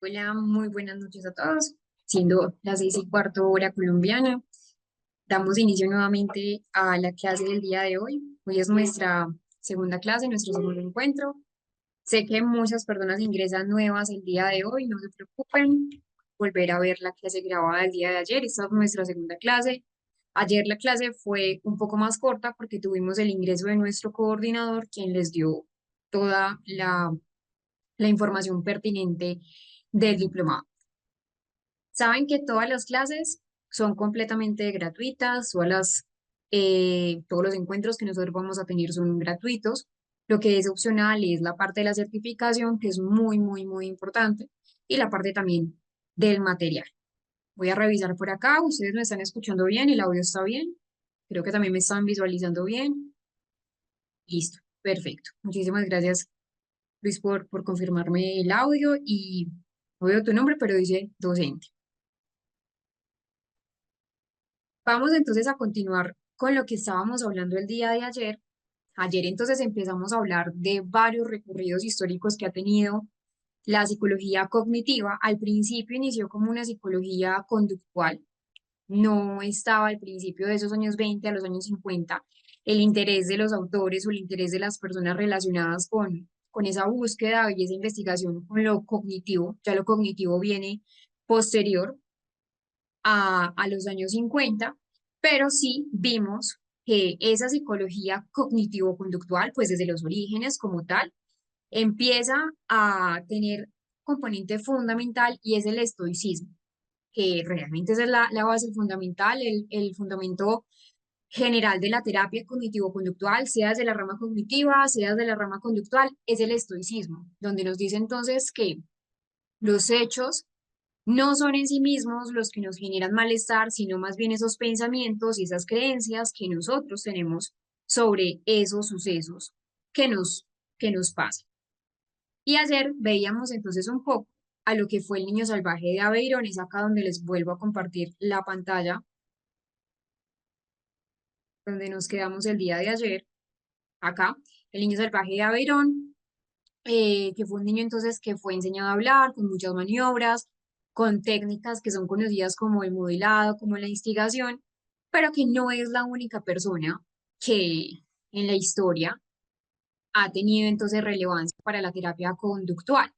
Hola, muy buenas noches a todos. Siendo las 6:15 hora colombiana, damos inicio nuevamente a la clase del día de hoy. Hoy es nuestra segunda clase, nuestro segundo encuentro. Sé que muchas personas ingresan nuevas el día de hoy, no se preocupen. Volver a ver la clase grabada del día de ayer. Esta es nuestra segunda clase. Ayer la clase fue un poco más corta porque tuvimos el ingreso de nuestro coordinador, quien les dio toda la información pertinente del diplomado. Saben que todas las clases son completamente gratuitas, todos los encuentros que nosotros vamos a tener son gratuitos. Lo que es opcional es la parte de la certificación, que es muy, muy, muy importante, y la parte también del material. Voy a revisar por acá, ustedes me están escuchando bien, el audio está bien, creo que también me están visualizando bien. Listo, perfecto. Muchísimas gracias, Luis, por confirmarme el audio y no veo tu nombre, pero dice docente. Vamos entonces a continuar con lo que estábamos hablando el día de ayer. Ayer entonces empezamos a hablar de varios recorridos históricos que ha tenido la psicología cognitiva. Al principio inició como una psicología conductual. No estaba al principio de esos años 20 a los años 50 el interés de los autores o el interés de las personas relacionadas con esa búsqueda y esa investigación con lo cognitivo. Ya lo cognitivo viene posterior a los años 50, pero sí vimos que esa psicología cognitivo-conductual, pues desde los orígenes como tal, empieza a tener componente fundamental y es el estoicismo, que realmente esa es la base fundamental, el fundamento general de la terapia cognitivo-conductual, sea desde la rama cognitiva, sea desde la rama conductual, es el estoicismo, donde nos dice entonces que los hechos no son en sí mismos los que nos generan malestar, sino más bien esos pensamientos y esas creencias que nosotros tenemos sobre esos sucesos que nos, que nos pasan. Y ayer veíamos entonces un poco a lo que fue el niño salvaje de Aveiro, es acá donde les vuelvo a compartir la pantalla, donde nos quedamos el día de ayer, acá, el niño salvaje de Aveirón, que fue un niño entonces que fue enseñado a hablar con muchas maniobras, con técnicas que son conocidas como el modelado, como la instigación, pero que no es la única persona que en la historia ha tenido entonces relevancia para la terapia conductual.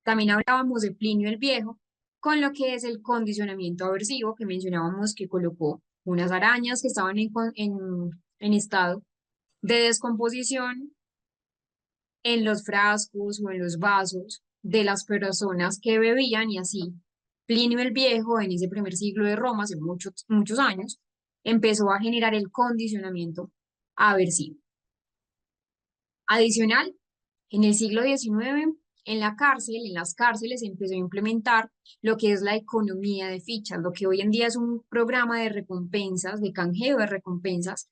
También hablábamos de Plinio el Viejo, con lo que es el condicionamiento aversivo, que mencionábamos que colocó unas arañas que estaban en estado de descomposición en los frascos o en los vasos de las personas que bebían y así. Plinio el Viejo, en ese primer siglo de Roma, hace muchos, muchos años, empezó a generar el condicionamiento aversivo. Adicional, en el siglo XIX, en la cárcel, en las cárceles, se empezó a implementar lo que es la economía de fichas, lo que hoy en día es un programa de recompensas, de canjeo de recompensas,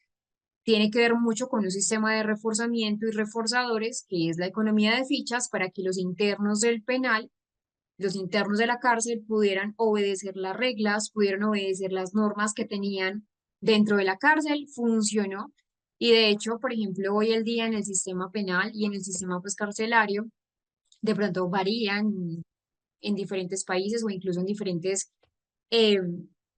tiene que ver mucho con un sistema de reforzamiento y reforzadores, que es la economía de fichas, para que los internos del penal, los internos de la cárcel, pudieran obedecer las reglas, pudieran obedecer las normas que tenían dentro de la cárcel. Funcionó. Y de hecho, por ejemplo, hoy el día en el sistema penal y en el sistema pues, carcelario, de pronto varían en diferentes países o incluso en diferentes eh,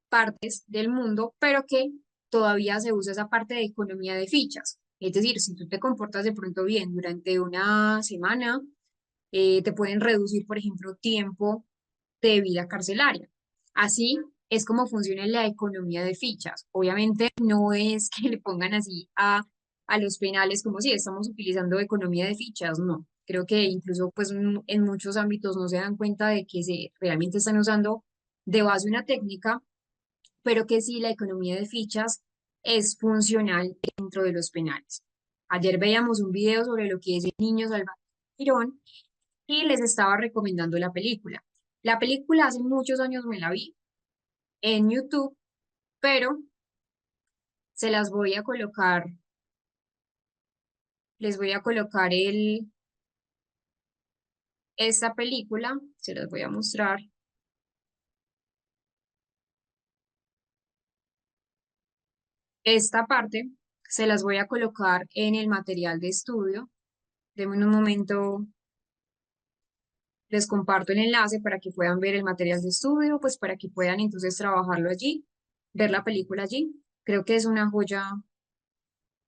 partes del mundo, pero que todavía se usa esa parte de economía de fichas. Es decir, si tú te comportas de pronto bien durante una semana, te pueden reducir, por ejemplo, tiempo de vida carcelaria. Así es como funciona la economía de fichas. Obviamente no es que le pongan así a los penales como si estamos utilizando economía de fichas, no. Creo que incluso pues en muchos ámbitos no se dan cuenta de que se realmente están usando de base una técnica, pero que sí la economía de fichas es funcional dentro de los penales. Ayer veíamos un video sobre lo que es el niño salvaje de Girón y les estaba recomendando la película. La película hace muchos años me la vi en YouTube, pero se las voy a colocar, les voy a colocar esta película, se las voy a mostrar. Esta parte se las voy a colocar en el material de estudio. Denme un momento, les comparto el enlace para que puedan ver el material de estudio, pues para que puedan entonces trabajarlo allí, ver la película allí. Creo que es una joya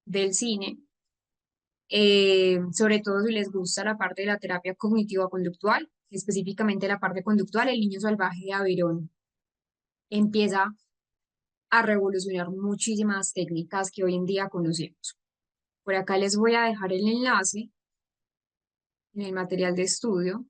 del cine, sobre todo si les gusta la parte de la terapia cognitiva-conductual, específicamente la parte conductual. El niño salvaje de Averón empieza a revolucionar muchísimas técnicas que hoy en día conocemos. Por acá les voy a dejar el enlace en el material de estudio.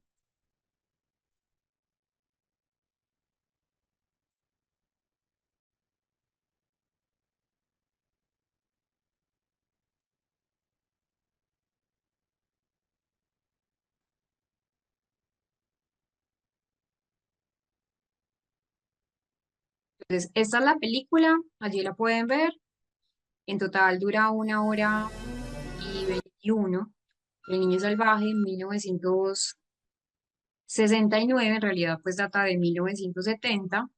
Entonces, esta es la película, allí la pueden ver. En total dura 1 hora y 21. El niño salvaje, 1969, en realidad pues data de 1970.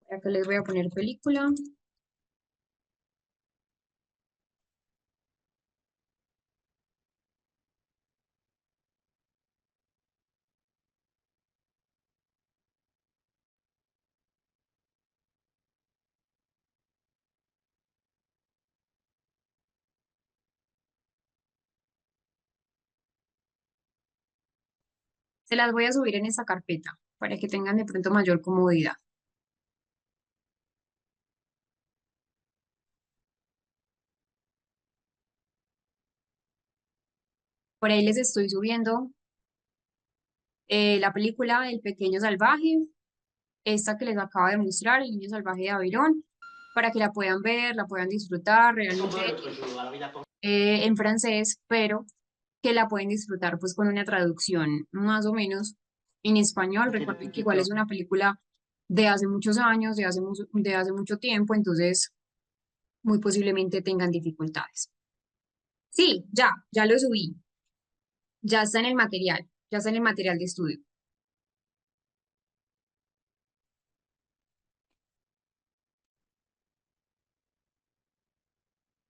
Acá les voy a poner película. Se las voy a subir en esta carpeta para que tengan de pronto mayor comodidad. Por ahí les estoy subiendo la película El Pequeño Salvaje, esta que les acabo de mostrar, El Niño Salvaje de Avirón, para que la puedan ver, la puedan disfrutar realmente en francés, pero que la pueden disfrutar pues con una traducción más o menos en español. Recuerden que igual es una película de hace muchos años, de hace mucho tiempo, entonces muy posiblemente tengan dificultades. Sí, ya lo subí, ya está en el material, ya está en el material de estudio.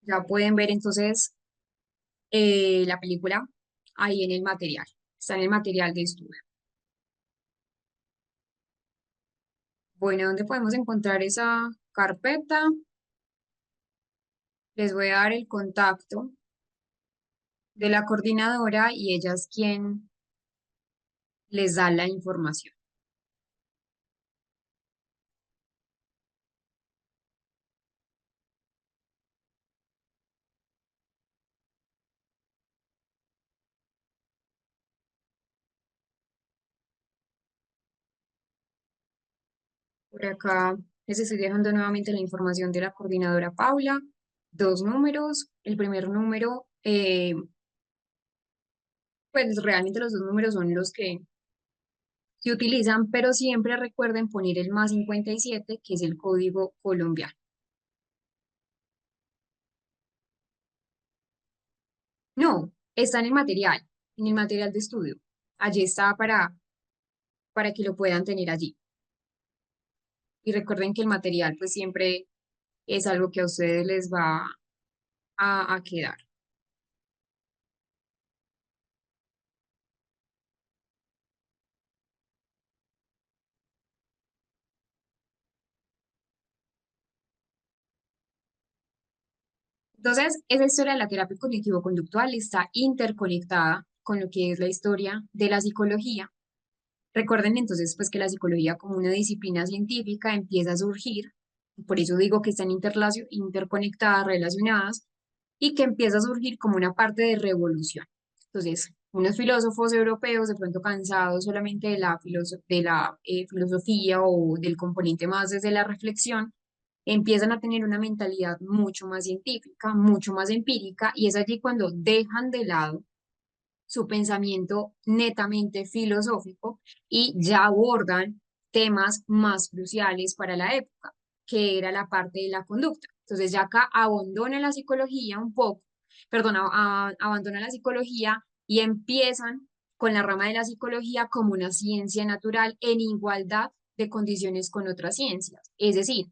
Ya pueden ver entonces la película ahí en el material, está en el material de estudio. Bueno, ¿dónde podemos encontrar esa carpeta? Les voy a dar el contacto de la coordinadora y ella es quien les da la información. Por acá les estoy dejando nuevamente la información de la coordinadora Paula. Dos números. El primer número, pues realmente los dos números son los que se utilizan, pero siempre recuerden poner el +57, que es el código colombiano. No, está en el material de estudio. Allí está para que lo puedan tener allí. Y recuerden que el material pues siempre es algo que a ustedes les va a quedar. Entonces, esa historia de la terapia cognitivo-conductual está interconectada con lo que es la historia de la psicología. Recuerden entonces pues que la psicología como una disciplina científica empieza a surgir, por eso digo que están interconectadas, relacionadas, y que empieza a surgir como una parte de revolución. Entonces, unos filósofos europeos, de pronto cansados solamente de la filosofía o del componente más desde la reflexión, empiezan a tener una mentalidad mucho más científica, mucho más empírica, y es allí cuando dejan de lado su pensamiento netamente filosófico y ya abordan temas más cruciales para la época, que era la parte de la conducta. Entonces ya acá abandona la psicología un poco perdón, abandonan la psicología y empiezan con la rama de la psicología como una ciencia natural en igualdad de condiciones con otras ciencias. Es decir,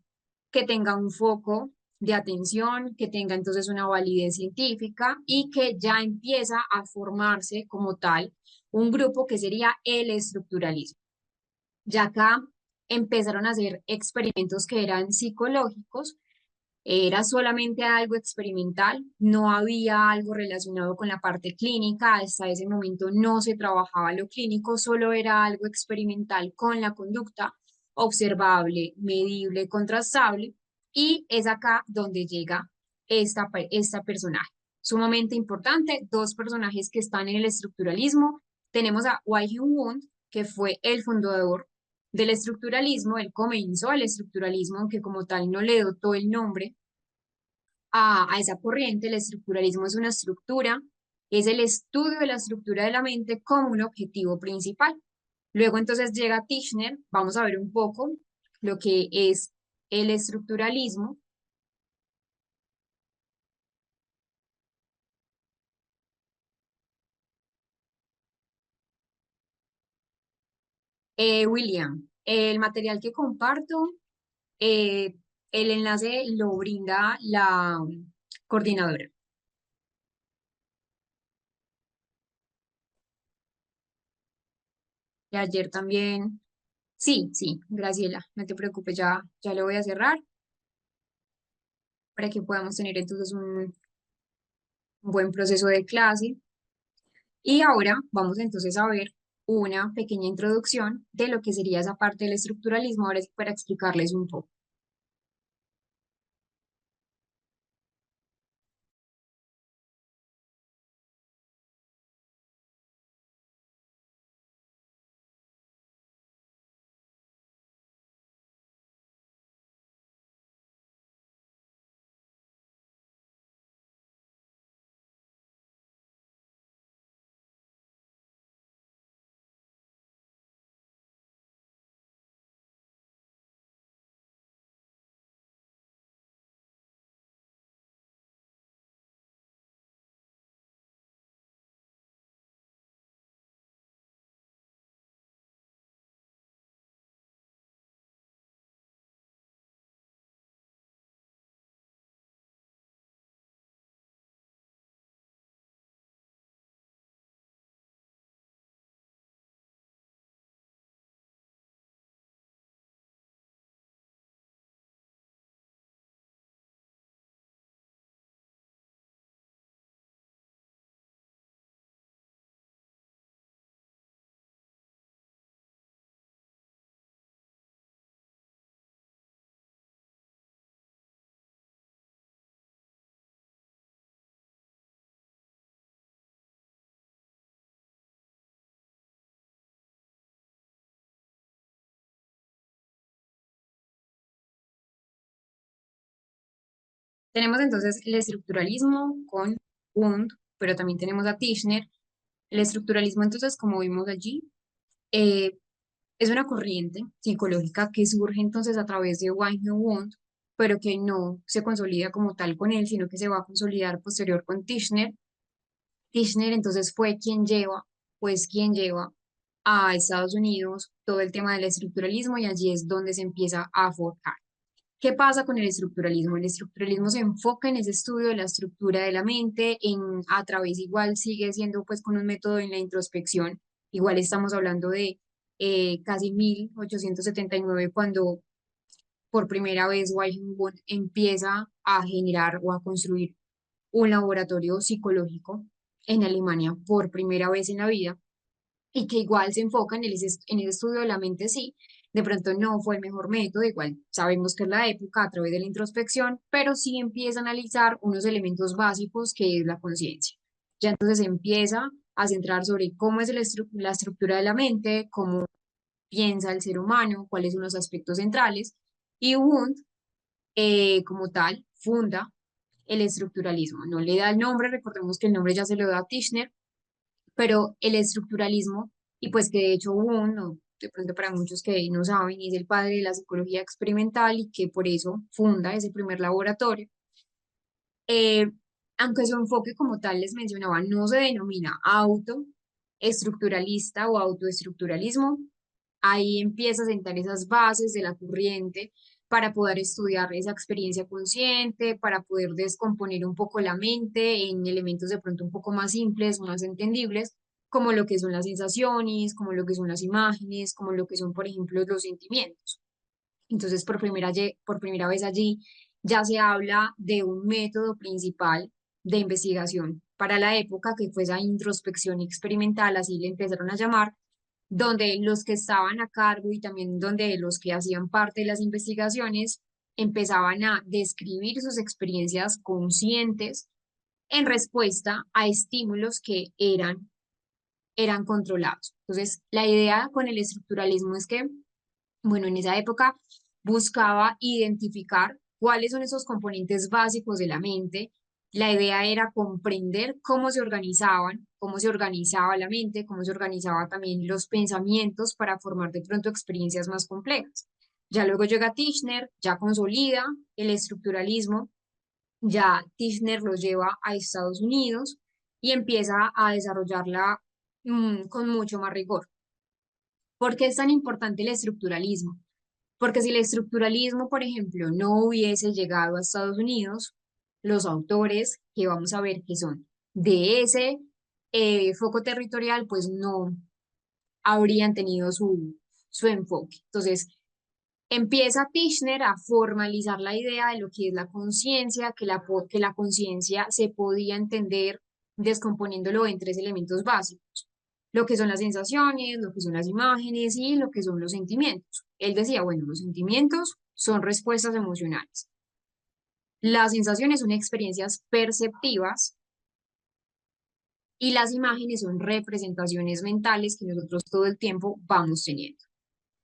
que tenga un foco de atención, que tenga entonces una validez científica y que ya empieza a formarse como tal un grupo que sería el estructuralismo. Ya acá empezaron a hacer experimentos que eran psicológicos, era solamente algo experimental, no había algo relacionado con la parte clínica, hasta ese momento no se trabajaba lo clínico, solo era algo experimental con la conducta observable, medible, contrastable, y es acá donde llega esta personaje. Sumamente importante, dos personajes que están en el estructuralismo. Tenemos a Wai-Hyun Woon, que fue el fundador del estructuralismo, él comenzó el estructuralismo, aunque como tal no le dotó el nombre a esa corriente. El estructuralismo es una estructura, es el estudio de la estructura de la mente como un objetivo principal. Luego entonces llega Tishner, vamos a ver un poco lo que es el estructuralismo. William, el material que comparto, eh, el enlace lo brinda la coordinadora. Y ayer también, sí, sí, Graciela, no te preocupes, ya lo voy a cerrar para que podamos tener entonces un buen proceso de clase. Y ahora vamos entonces a ver una pequeña introducción de lo que sería esa parte del estructuralismo, ahora sí para explicarles un poco. Tenemos entonces el estructuralismo con Wundt, pero también tenemos a Tishner. El estructuralismo entonces, como vimos allí, eh, es una corriente psicológica que surge entonces a través de Weinstein Wundt, pero que no se consolida como tal con él, sino que se va a consolidar posterior con Tishner. Tishner entonces fue quien lleva a Estados Unidos todo el tema del estructuralismo y allí es donde se empieza a forjar. ¿Qué pasa con el estructuralismo? El estructuralismo se enfoca en ese estudio de la estructura de la mente, a través igual sigue siendo pues con un método en la introspección, igual estamos hablando de casi 1879 cuando por primera vez Weihenbund empieza a generar o a construir un laboratorio psicológico en Alemania por primera vez en la vida y que igual se enfoca en el estudio de la mente, sí, de pronto no fue el mejor método, igual sabemos que es la época a través de la introspección, pero sí empieza a analizar unos elementos básicos que es la conciencia. Ya entonces empieza a centrar sobre cómo es la estructura de la mente, cómo piensa el ser humano, cuáles son los aspectos centrales, y Wundt, como tal, funda el estructuralismo. No le da el nombre, recordemos que el nombre ya se lo da a Tishner, pero el estructuralismo, y pues que de hecho uno, de pronto para muchos que no saben, es el padre de la psicología experimental y que por eso funda ese primer laboratorio. Eh, aunque su enfoque como tal les mencionaba no se denomina autoestructuralista o autoestructuralismo, ahí empieza a sentar esas bases de la corriente para poder estudiar esa experiencia consciente, para poder descomponer un poco la mente en elementos de pronto un poco más simples, más entendibles, como lo que son las sensaciones, como lo que son las imágenes, como lo que son, por ejemplo, los sentimientos. Entonces, por primera vez allí ya se habla de un método principal de investigación para la época, que fue esa introspección experimental, así le empezaron a llamar, donde los que estaban a cargo y también donde los que hacían parte de las investigaciones empezaban a describir sus experiencias conscientes en respuesta a estímulos que eran controlados. Entonces, la idea con el estructuralismo es que, bueno, en esa época buscaba identificar cuáles son esos componentes básicos de la mente. La idea era comprender cómo se organizaban, cómo se organizaba la mente, cómo se organizaba también los pensamientos para formar de pronto experiencias más complejas. Ya luego llega Tishner, ya consolida el estructuralismo, ya Tishner lo lleva a Estados Unidos y empieza a desarrollarla con mucho más rigor. ¿Por qué es tan importante el estructuralismo? Porque si el estructuralismo, por ejemplo, no hubiese llegado a Estados Unidos, los autores que vamos a ver que son de ese foco territorial, pues no habrían tenido su enfoque. Entonces, empieza Tishner a formalizar la idea de lo que es la conciencia, que la conciencia se podía entender descomponiéndolo en tres elementos básicos, lo que son las sensaciones, lo que son las imágenes y lo que son los sentimientos. Él decía, bueno, los sentimientos son respuestas emocionales. Las sensaciones son experiencias perceptivas y las imágenes son representaciones mentales que nosotros todo el tiempo vamos teniendo.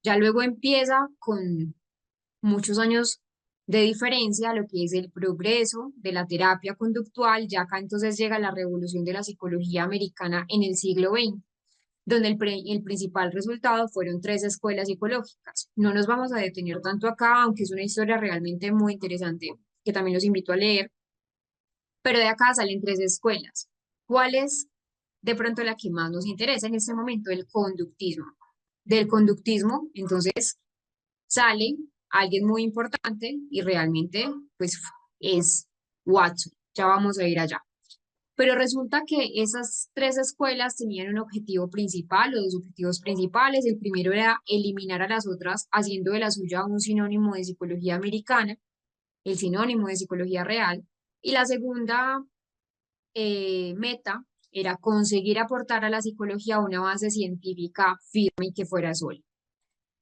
Ya luego empieza con muchos años de diferencia a lo que es el progreso de la terapia conductual. Ya acá entonces llega la revolución de la psicología americana en el siglo XX, donde el principal resultado fueron tres escuelas psicológicas. No nos vamos a detener tanto acá, aunque es una historia realmente muy interesante, que también los invito a leer, pero de acá salen tres escuelas. ¿Cuál es de pronto la que más nos interesa en este momento? El conductismo. Del conductismo, entonces, sale alguien muy importante y realmente, pues, es Watson. Ya vamos a ir allá. Pero resulta que esas tres escuelas tenían un objetivo principal, o dos objetivos principales. El primero era eliminar a las otras, haciendo de la suya un sinónimo de psicología americana, el sinónimo de psicología real. Y la segunda meta era conseguir aportar a la psicología una base científica firme y que fuera sólida.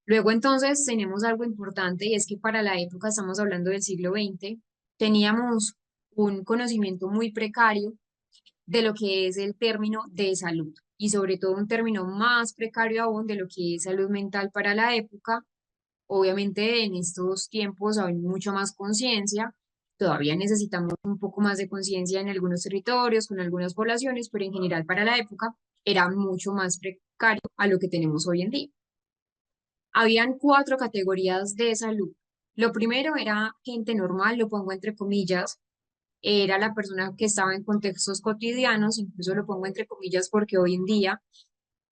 Luego entonces tenemos algo importante y es que para la época, estamos hablando del siglo XX, teníamos un conocimiento muy precario de lo que es el término de salud y sobre todo un término más precario aún de lo que es salud mental para la época. Obviamente en estos tiempos hay mucho más conciencia, todavía necesitamos un poco más de conciencia en algunos territorios, con algunas poblaciones, pero en general para la época era mucho más precario a lo que tenemos hoy en día. Habían cuatro categorías de salud. Lo primero era gente normal, lo pongo entre comillas, era la persona que estaba en contextos cotidianos, incluso lo pongo entre comillas porque hoy en día,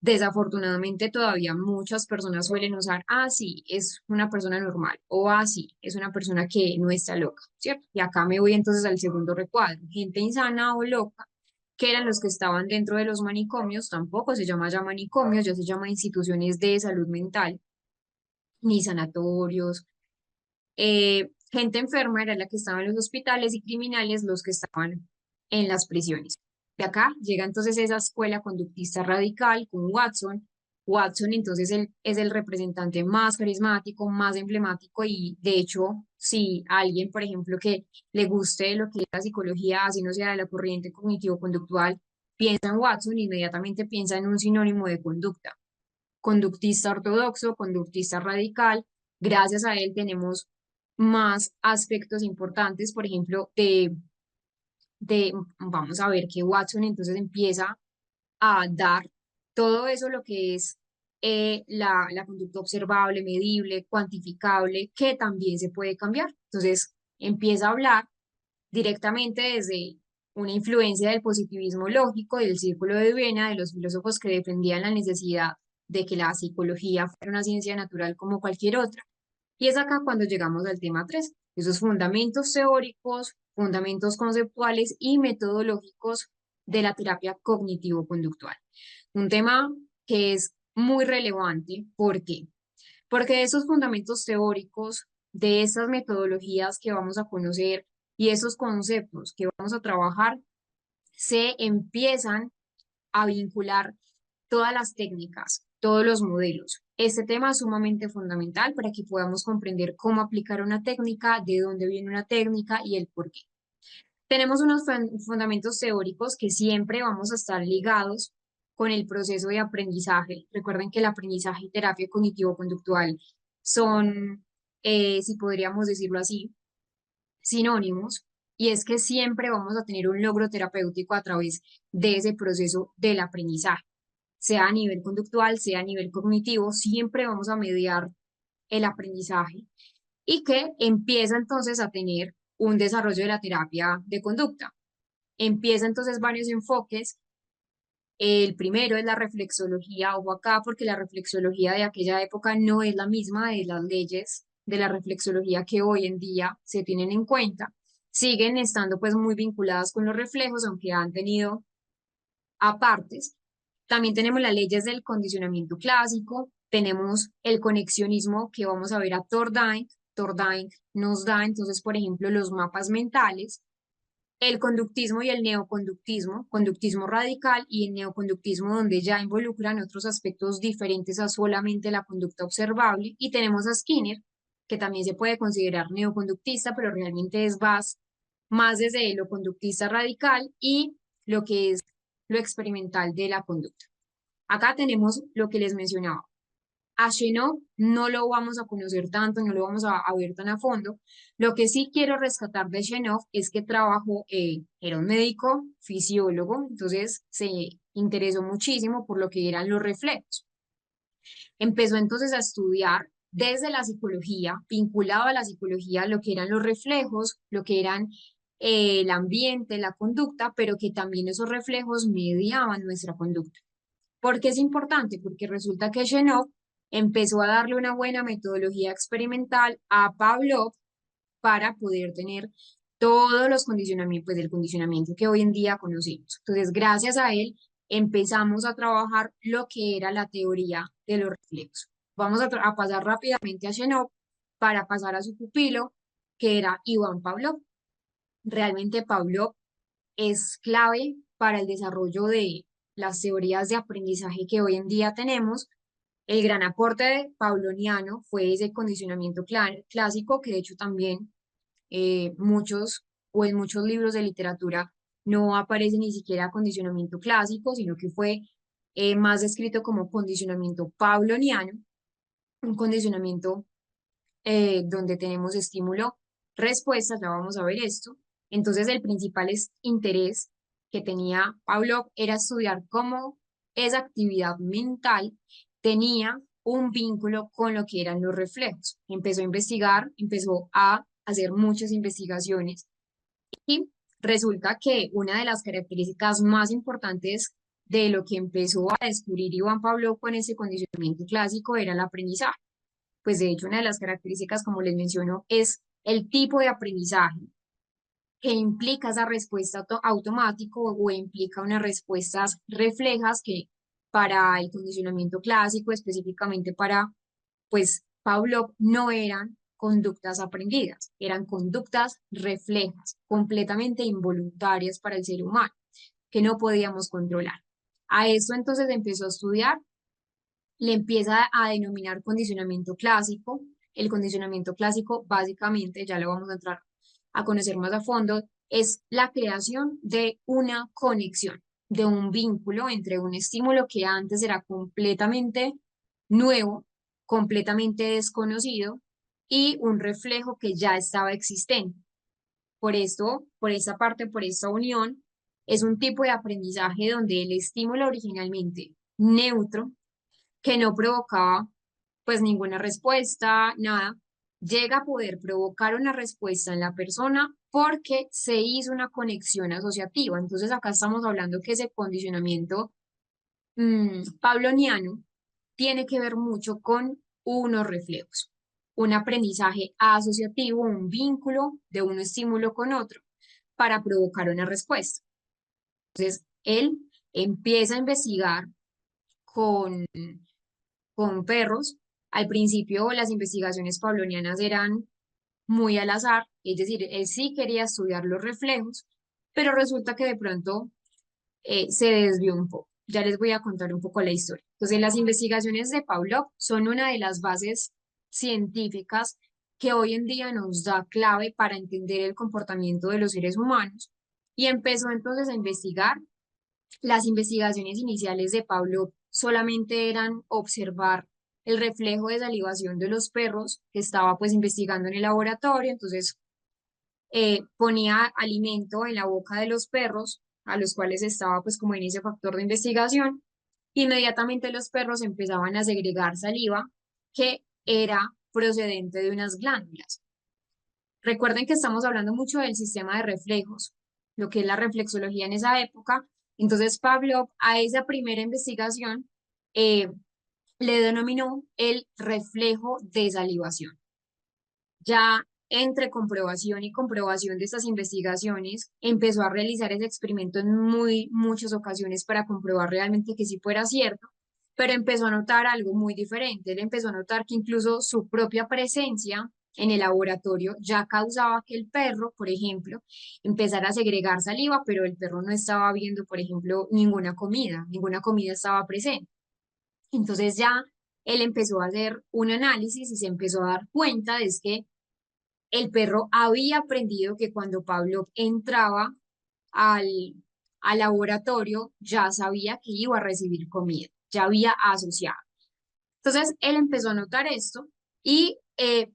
desafortunadamente, todavía muchas personas suelen usar, ah, sí, es una persona normal, o ah, sí, es una persona que no está loca, ¿cierto? Y acá me voy entonces al segundo recuadro, gente insana o loca, que eran los que estaban dentro de los manicomios, tampoco se llama ya manicomios, ya se llama instituciones de salud mental, ni sanatorios. Gente enferma era la que estaba en los hospitales y criminales los que estaban en las prisiones. De acá llega entonces esa escuela conductista radical con Watson. Watson entonces es el representante más carismático, más emblemático y de hecho, si alguien, por ejemplo, que le guste lo que es la psicología, así no sea de la corriente cognitivo-conductual, piensa en Watson, inmediatamente piensa en un sinónimo de conducta. Conductista ortodoxo, conductista radical. Gracias a él tenemos más aspectos importantes, por ejemplo, vamos a ver que Watson entonces empieza a dar todo eso, lo que es la conducta observable, medible, cuantificable, que también se puede cambiar. Entonces empieza a hablar directamente desde una influencia del positivismo lógico y del círculo de Viena, de los filósofos que defendían la necesidad de que la psicología fuera una ciencia natural como cualquier otra. Y es acá cuando llegamos al tema 3, esos fundamentos teóricos, fundamentos conceptuales y metodológicos de la terapia cognitivo-conductual. Un tema que es muy relevante. ¿Por qué? Porque de esos fundamentos teóricos, de esas metodologías que vamos a conocer y esos conceptos que vamos a trabajar, se empiezan a vincular todas las técnicas, todos los modelos. Este tema es sumamente fundamental para que podamos comprender cómo aplicar una técnica, de dónde viene una técnica y el por qué. Tenemos unos fundamentos teóricos que siempre vamos a estar ligados con el proceso de aprendizaje. Recuerden que el aprendizaje y terapia cognitivo-conductual son, si podríamos decirlo así, sinónimos, y es que siempre vamos a tener un logro terapéutico a través de ese proceso del aprendizaje, sea a nivel conductual, sea a nivel cognitivo, siempre vamos a mediar el aprendizaje y que empieza entonces a tener un desarrollo de la terapia de conducta. Empieza entonces varios enfoques. El primero es la reflexología, ojo acá, porque la reflexología de aquella época no es la misma de las leyes de la reflexología que hoy en día se tienen en cuenta. Siguen estando pues muy vinculadas con los reflejos, aunque han tenido apartes. También tenemos las leyes del condicionamiento clásico, tenemos el conexionismo que vamos a ver a Thorndike. Thorndike nos da entonces, por ejemplo, los mapas mentales, el conductismo y el neoconductismo, conductismo radical y el neoconductismo donde ya involucran otros aspectos diferentes a solamente la conducta observable. Y tenemos a Skinner, que también se puede considerar neoconductista, pero realmente es más desde lo conductista radical y lo que es lo experimental de la conducta. Acá tenemos lo que les mencionaba. A Chenov no lo vamos a conocer tanto, no lo vamos a ver tan a fondo. Lo que sí quiero rescatar de Chenov es que trabajó, era un médico fisiólogo, entonces se interesó muchísimo por lo que eran los reflejos. Empezó entonces a estudiar desde la psicología, vinculado a la psicología, lo que eran los reflejos, lo que eran el ambiente, la conducta, pero que también esos reflejos mediaban nuestra conducta. ¿Por qué es importante? Porque resulta que Chenov empezó a darle una buena metodología experimental a Pavlov para poder tener todos los condicionamientos, pues el condicionamiento que hoy en día conocemos. Entonces, gracias a él, empezamos a trabajar lo que era la teoría de los reflejos. Vamos a pasar rápidamente a Chenov para pasar a su pupilo, que era Iván Pavlov. Realmente Pavlov es clave para el desarrollo de las teorías de aprendizaje que hoy en día tenemos. El gran aporte pavloniano fue ese condicionamiento clásico, que de hecho también muchos o en muchos libros de literatura no aparece ni siquiera condicionamiento clásico, sino que fue más descrito como condicionamiento pavloniano, un condicionamiento donde tenemos estímulo, respuestas, ya vamos a ver esto. Entonces, el principal interés que tenía Pavlov era estudiar cómo esa actividad mental tenía un vínculo con lo que eran los reflejos. Empezó a investigar, empezó a hacer muchas investigaciones y resulta que una de las características más importantes de lo que empezó a descubrir Iván Pavlov con ese condicionamiento clásico era el aprendizaje. Pues de hecho una de las características, como les menciono, es el tipo de aprendizaje que implica esa respuesta automático o implica unas respuestas reflejas que para el condicionamiento clásico, específicamente para, pues, Pavlov, no eran conductas aprendidas, eran conductas reflejas, completamente involuntarias para el ser humano, que no podíamos controlar. A esto entonces empezó a estudiar, le empieza a denominar condicionamiento clásico. El condicionamiento clásico, básicamente, ya lo vamos a entrar a conocer más a fondo, es la creación de una conexión, de un vínculo entre un estímulo que antes era completamente nuevo, completamente desconocido, y un reflejo que ya estaba existente. Por esto, por esta parte, por esta unión, es un tipo de aprendizaje donde el estímulo originalmente neutro, que no provocaba pues ninguna respuesta, nada, llega a poder provocar una respuesta en la persona porque se hizo una conexión asociativa. Entonces acá estamos hablando que ese condicionamiento pavloniano tiene que ver mucho con unos reflejos, un aprendizaje asociativo, un vínculo de un estímulo con otro para provocar una respuesta. Entonces, él empieza a investigar con, con perros. Al principio, las investigaciones pavlonianas eran muy al azar, es decir, él sí quería estudiar los reflejos, pero resulta que de pronto se desvió un poco. Ya les voy a contar un poco la historia. Entonces, las investigaciones de Pavlov son una de las bases científicas que hoy en día nos da clave para entender el comportamiento de los seres humanos y empezó entonces a investigar. Las investigaciones iniciales de Pavlov solamente eran observar el reflejo de salivación de los perros que estaba pues investigando en el laboratorio, entonces ponía alimento en la boca de los perros, a los cuales estaba pues como en ese factor de investigación. Inmediatamente los perros empezaban a segregar saliva que era procedente de unas glándulas. Recuerden que estamos hablando mucho del sistema de reflejos, lo que es la reflexología en esa época. Entonces Pavlov a esa primera investigación eh, le denominó el reflejo de salivación. Ya entre comprobación y comprobación de estas investigaciones, empezó a realizar ese experimento en muchas ocasiones para comprobar realmente que sí fuera cierto, pero empezó a notar algo muy diferente. Él empezó a notar que incluso su propia presencia en el laboratorio ya causaba que el perro, por ejemplo, empezara a segregar saliva, pero el perro no estaba viendo, por ejemplo, ninguna comida estaba presente. Entonces ya él empezó a hacer un análisis y se empezó a dar cuenta de que el perro había aprendido que cuando Pablo entraba al, al laboratorio ya sabía que iba a recibir comida, ya había asociado. Entonces él empezó a notar esto y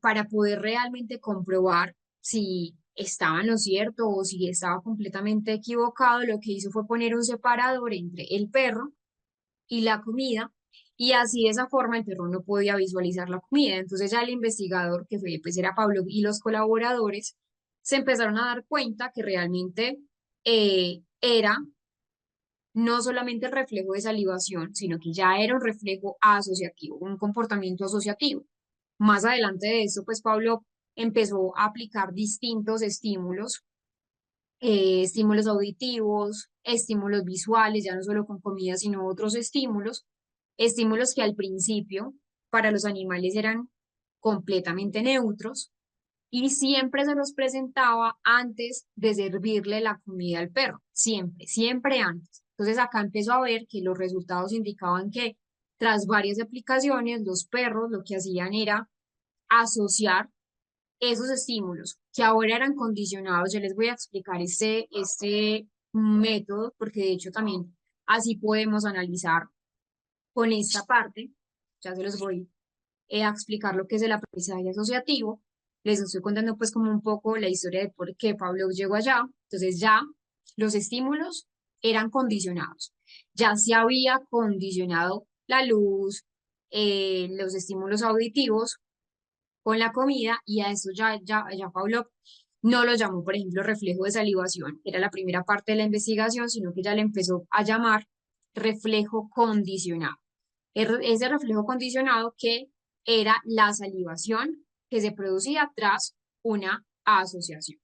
para poder realmente comprobar si estaba en lo cierto o si estaba completamente equivocado, lo que hizo fue poner un separador entre el perro y la comida, y así de esa forma el perro no podía visualizar la comida. Entonces ya el investigador, que fue, pues era Pablo y los colaboradores, se empezaron a dar cuenta que realmente era no solamente el reflejo de salivación, sino que ya era un reflejo asociativo, un comportamiento asociativo. Más adelante de eso, pues Pablo empezó a aplicar distintos estímulos, estímulos auditivos, estímulos visuales, ya no solo con comida, sino otros estímulos, estímulos que al principio para los animales eran completamente neutros y siempre se los presentaba antes de servirle la comida al perro, siempre, siempre antes. Entonces acá empezó a ver que los resultados indicaban que tras varias aplicaciones, los perros lo que hacían era asociar esos estímulos que ahora eran condicionados. Yo les voy a explicar este método porque de hecho también así podemos analizar con esta parte. Ya se los voy a explicar lo que es el aprendizaje asociativo. Les estoy contando pues como un poco la historia de por qué Pablo llegó allá. Entonces ya los estímulos eran condicionados. Ya se había condicionado la luz, los estímulos auditivos con la comida y a eso ya Pablo no lo llamó, por ejemplo, reflejo de salivación, que era la primera parte de la investigación, sino que ya le empezó a llamar reflejo condicionado. Ese reflejo condicionado que era la salivación que se producía tras una asociación.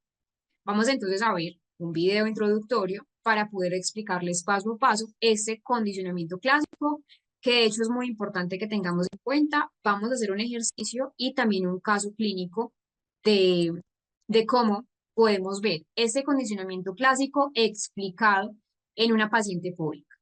Vamos entonces a ver un video introductorio para poder explicarles paso a paso este condicionamiento clásico, que de hecho es muy importante que tengamos en cuenta. Vamos a hacer un ejercicio y también un caso clínico de, de cómo podemos ver este condicionamiento clásico explicado en una paciente fóbica.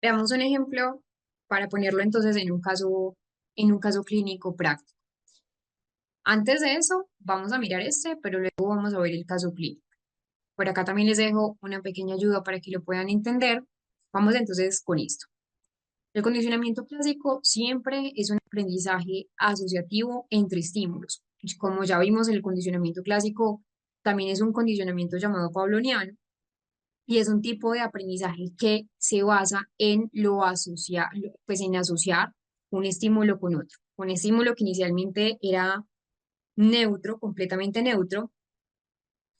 Veamos un ejemplo para ponerlo entonces en un caso clínico práctico. Antes de eso, vamos a mirar este, pero luego vamos a ver el caso clínico. Por acá también les dejo una pequeña ayuda para que lo puedan entender. Vamos entonces con esto. El condicionamiento clásico siempre es un aprendizaje asociativo entre estímulos. Como ya vimos, el condicionamiento clásico también es un condicionamiento llamado pavloviano y es un tipo de aprendizaje que se basa en pues en asociar un estímulo con otro. Un estímulo que inicialmente era neutro, completamente neutro,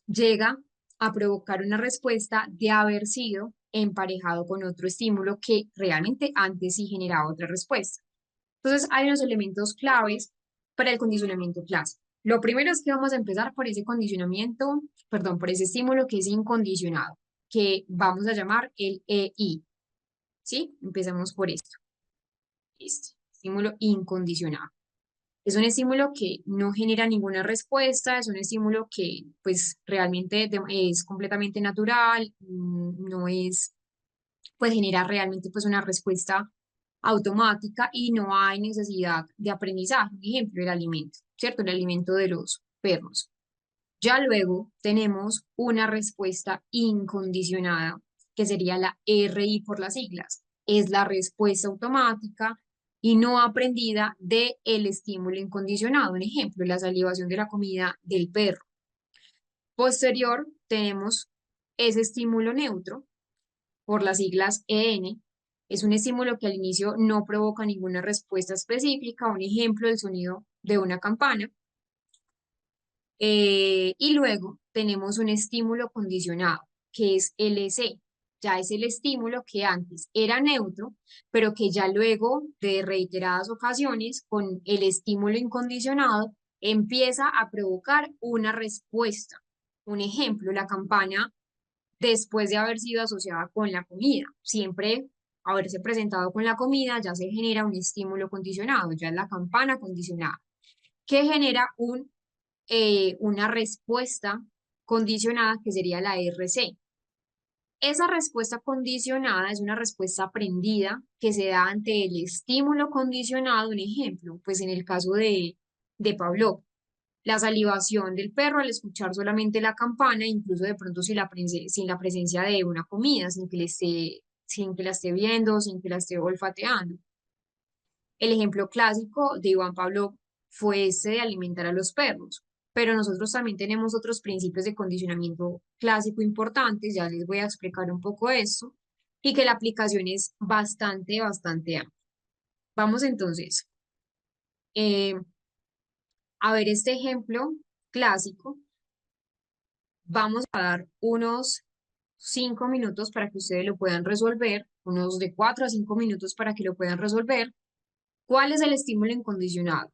llega a provocar una respuesta de haber sido emparejado con otro estímulo que realmente antes sí generaba otra respuesta. Entonces, hay unos elementos claves para el condicionamiento clásico. Lo primero es que vamos a empezar por ese condicionamiento, perdón, por ese estímulo que es incondicionado, que vamos a llamar el EI. ¿Sí? Empezamos por esto. Este, estímulo incondicionado. Es un estímulo que no genera ninguna respuesta, es un estímulo que pues realmente es completamente natural, no es, pues genera realmente pues una respuesta automática y no hay necesidad de aprendizaje. Por ejemplo, el alimento, ¿cierto? El alimento de los perros. Ya luego tenemos una respuesta incondicionada, que sería la RI por las siglas. Es la respuesta automática y no aprendida del estímulo incondicionado. Un ejemplo, la salivación de la comida del perro. Posterior, tenemos ese estímulo neutro por las siglas EN. Es un estímulo que al inicio no provoca ninguna respuesta específica. Un ejemplo, el sonido de una campana. Y luego tenemos un estímulo condicionado, que es LC. Ya es el estímulo que antes era neutro, pero que ya luego de reiteradas ocasiones, con el estímulo incondicionado, empieza a provocar una respuesta. Un ejemplo, la campana después de haber sido asociada con la comida. Siempre haberse presentado con la comida ya se genera un estímulo condicionado, ya es la campana condicionada, que genera una respuesta condicionada que sería la RC. Esa respuesta condicionada es una respuesta aprendida que se da ante el estímulo condicionado. Un ejemplo, pues en el caso de Pavlov, la salivación del perro al escuchar solamente la campana, incluso de pronto sin la presencia de una comida, sin que la esté viendo, sin que la esté olfateando. El ejemplo clásico de Iván Pavlov fue ese de alimentar a los perros, pero nosotros también tenemos otros principios de condicionamiento clásico importantes, ya les voy a explicar un poco esto, y que la aplicación es bastante amplia. Vamos entonces eh, a ver este ejemplo clásico. Vamos a dar unos 5 minutos para que ustedes lo puedan resolver, unos de 4 a 5 minutos para que lo puedan resolver. ¿Cuál es el estímulo incondicionado?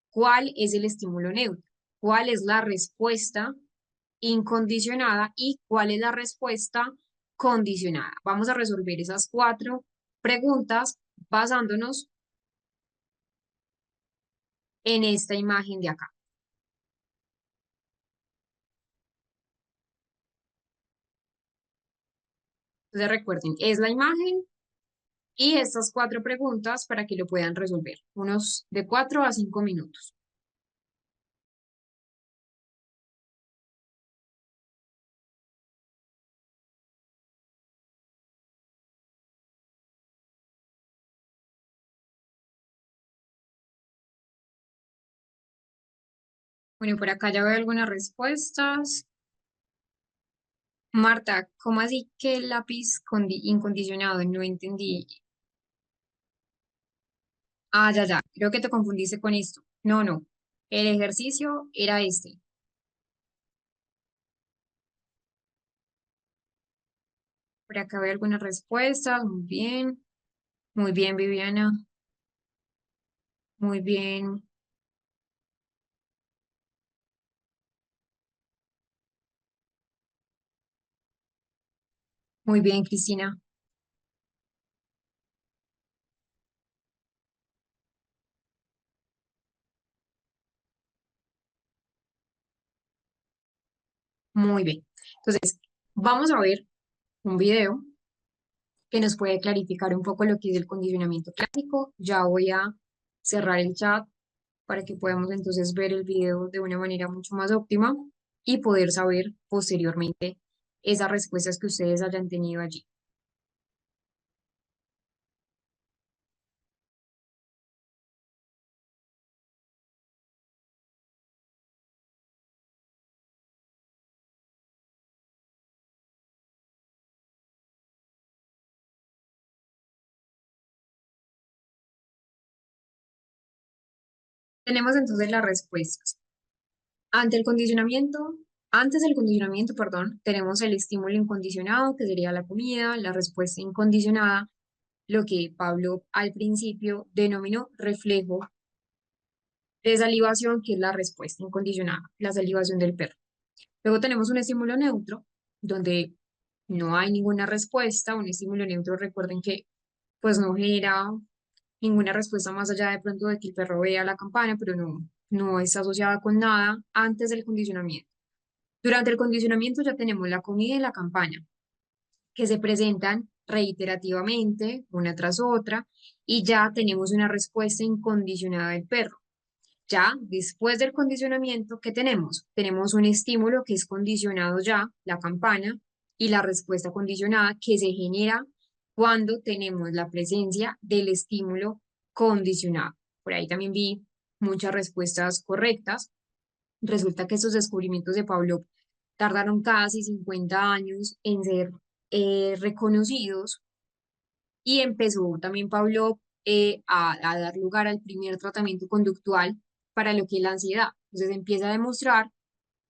¿Cuál es el estímulo neutro? ¿Cuál es la respuesta incondicionada y cuál es la respuesta condicionada? Vamos a resolver esas 4 preguntas basándonos en esta imagen de acá. Entonces recuerden, es la imagen y estas 4 preguntas para que lo puedan resolver, unos de 4 a 5 minutos. Bueno, por acá ya veo algunas respuestas. Marta, ¿cómo así que el lápiz incondicionado? No entendí. Ah, ya, creo que te confundiste con esto. No, no. El ejercicio era este. Por acá veo algunas respuestas. Muy bien. Muy bien, Viviana. Muy bien. Muy bien, Cristina. Muy bien. Entonces, vamos a ver un video que nos puede clarificar un poco lo que es el condicionamiento clásico. Ya voy a cerrar el chat para que podamos entonces ver el video de una manera mucho más óptima y poder saber posteriormente esas respuestas que ustedes hayan tenido allí. Tenemos entonces las respuestas. Ante el condicionamiento, Antes del condicionamiento, perdón, tenemos el estímulo incondicionado, que sería la comida, la respuesta incondicionada, lo que Pablo al principio denominó reflejo de salivación, que es la respuesta incondicionada, la salivación del perro. Luego tenemos un estímulo neutro, donde no hay ninguna respuesta. Un estímulo neutro, recuerden que pues no genera ninguna respuesta más allá de pronto de que el perro vea la campana, pero no está asociada con nada antes del condicionamiento. Durante el condicionamiento ya tenemos la comida y la campana, que se presentan reiterativamente, una tras otra, y ya tenemos una respuesta incondicionada del perro. Ya después del condicionamiento, ¿qué tenemos? Tenemos un estímulo que es condicionado ya, la campana, y la respuesta condicionada que se genera cuando tenemos la presencia del estímulo condicionado. Por ahí también vi muchas respuestas correctas. Resulta que estos descubrimientos de Pavlov tardaron casi 50 años en ser reconocidos, y empezó también Pavlov a dar lugar al primer tratamiento conductual para lo que es la ansiedad. Entonces empieza a demostrar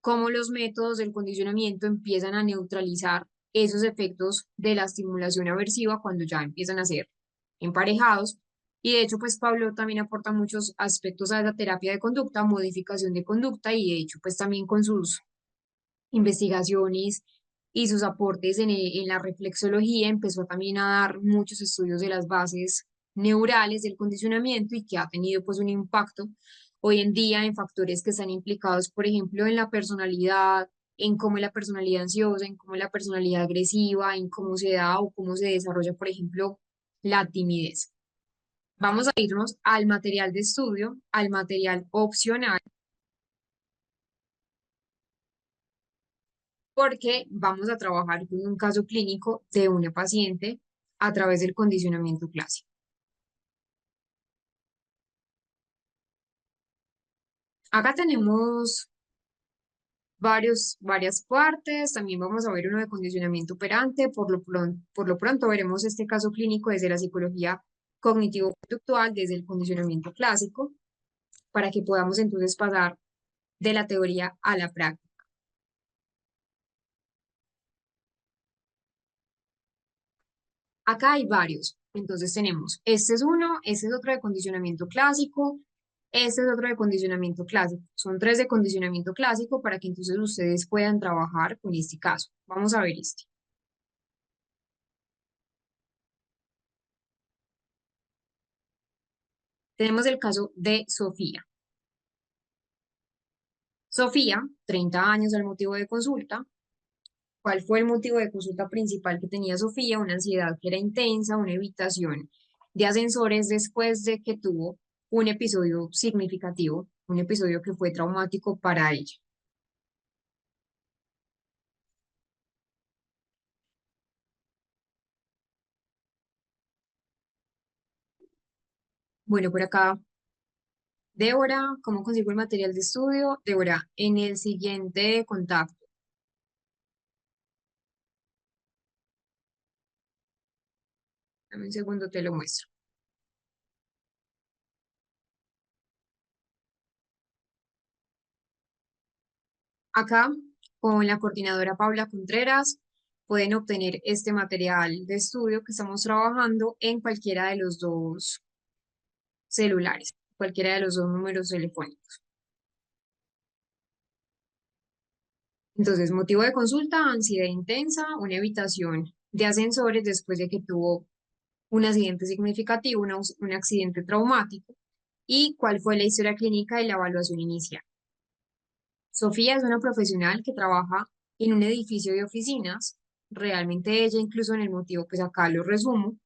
cómo los métodos del condicionamiento empiezan a neutralizar esos efectos de la estimulación aversiva cuando ya empiezan a ser emparejados. Y de hecho, pues Pablo también aporta muchos aspectos a la terapia de conducta, modificación de conducta, y de hecho, pues también con sus investigaciones y sus aportes en la reflexología, empezó también a dar muchos estudios de las bases neurales del condicionamiento, y que ha tenido pues un impacto hoy en día en factores que están implicados, por ejemplo, en la personalidad, en cómo es la personalidad ansiosa, en cómo es la personalidad agresiva, en cómo se da o cómo se desarrolla, por ejemplo, la timidez. Vamos a irnos al material de estudio, al material opcional, porque vamos a trabajar con un caso clínico de una paciente a través del condicionamiento clásico. Acá tenemos varias partes. También vamos a ver uno de condicionamiento operante. Por lo pronto veremos este caso clínico desde la psicología cognitivo-conductual, desde el condicionamiento clásico, para que podamos entonces pasar de la teoría a la práctica. Acá hay varios. Entonces tenemos, este es uno, este es otro de condicionamiento clásico, este es otro de condicionamiento clásico. Son tres de condicionamiento clásico para que entonces ustedes puedan trabajar con este caso. Vamos a ver este. Tenemos el caso de Sofía. Sofía, 30 años al motivo de consulta. ¿Cuál fue el motivo de consulta principal que tenía Sofía? Una ansiedad que era intensa, una evitación de ascensores después de que tuvo un episodio significativo, un episodio que fue traumático para ella. Bueno, por acá, Débora, ¿cómo consigo el material de estudio? Débora, en el siguiente contacto. Dame un segundo, te lo muestro. Acá, con la coordinadora Paula Contreras, pueden obtener este material de estudio que estamos trabajando en cualquiera de los dos celulares, cualquiera de los dos números telefónicos. Entonces, motivo de consulta, ansiedad intensa, una evitación de ascensores después de que tuvo un accidente significativo, un accidente traumático, y cuál fue la historia clínica y la evaluación inicial. Sofía es una profesional que trabaja en un edificio de oficinas. Realmente ella, incluso en el motivo, pues acá lo resumo,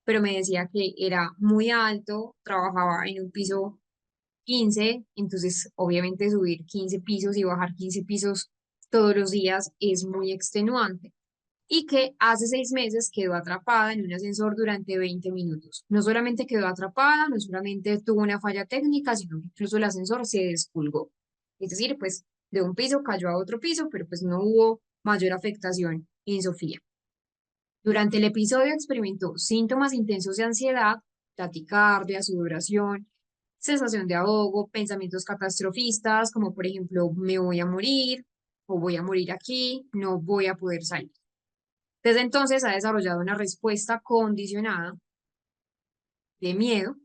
pero me decía que era muy alto, trabajaba en un piso 15, entonces obviamente subir 15 pisos y bajar 15 pisos todos los días es muy extenuante, y que hace 6 meses quedó atrapada en un ascensor durante 20 minutos. No solamente quedó atrapada, no solamente tuvo una falla técnica, sino que incluso el ascensor se descolgó. Es decir, pues de un piso cayó a otro piso, pero pues no hubo mayor afectación en Sofía. Durante el episodio experimentó síntomas intensos de ansiedad, taquicardia, sudoración, sensación de ahogo, pensamientos catastrofistas, como por ejemplo, me voy a morir o voy a morir aquí, no voy a poder salir. Desde entonces ha desarrollado una respuesta condicionada de miedo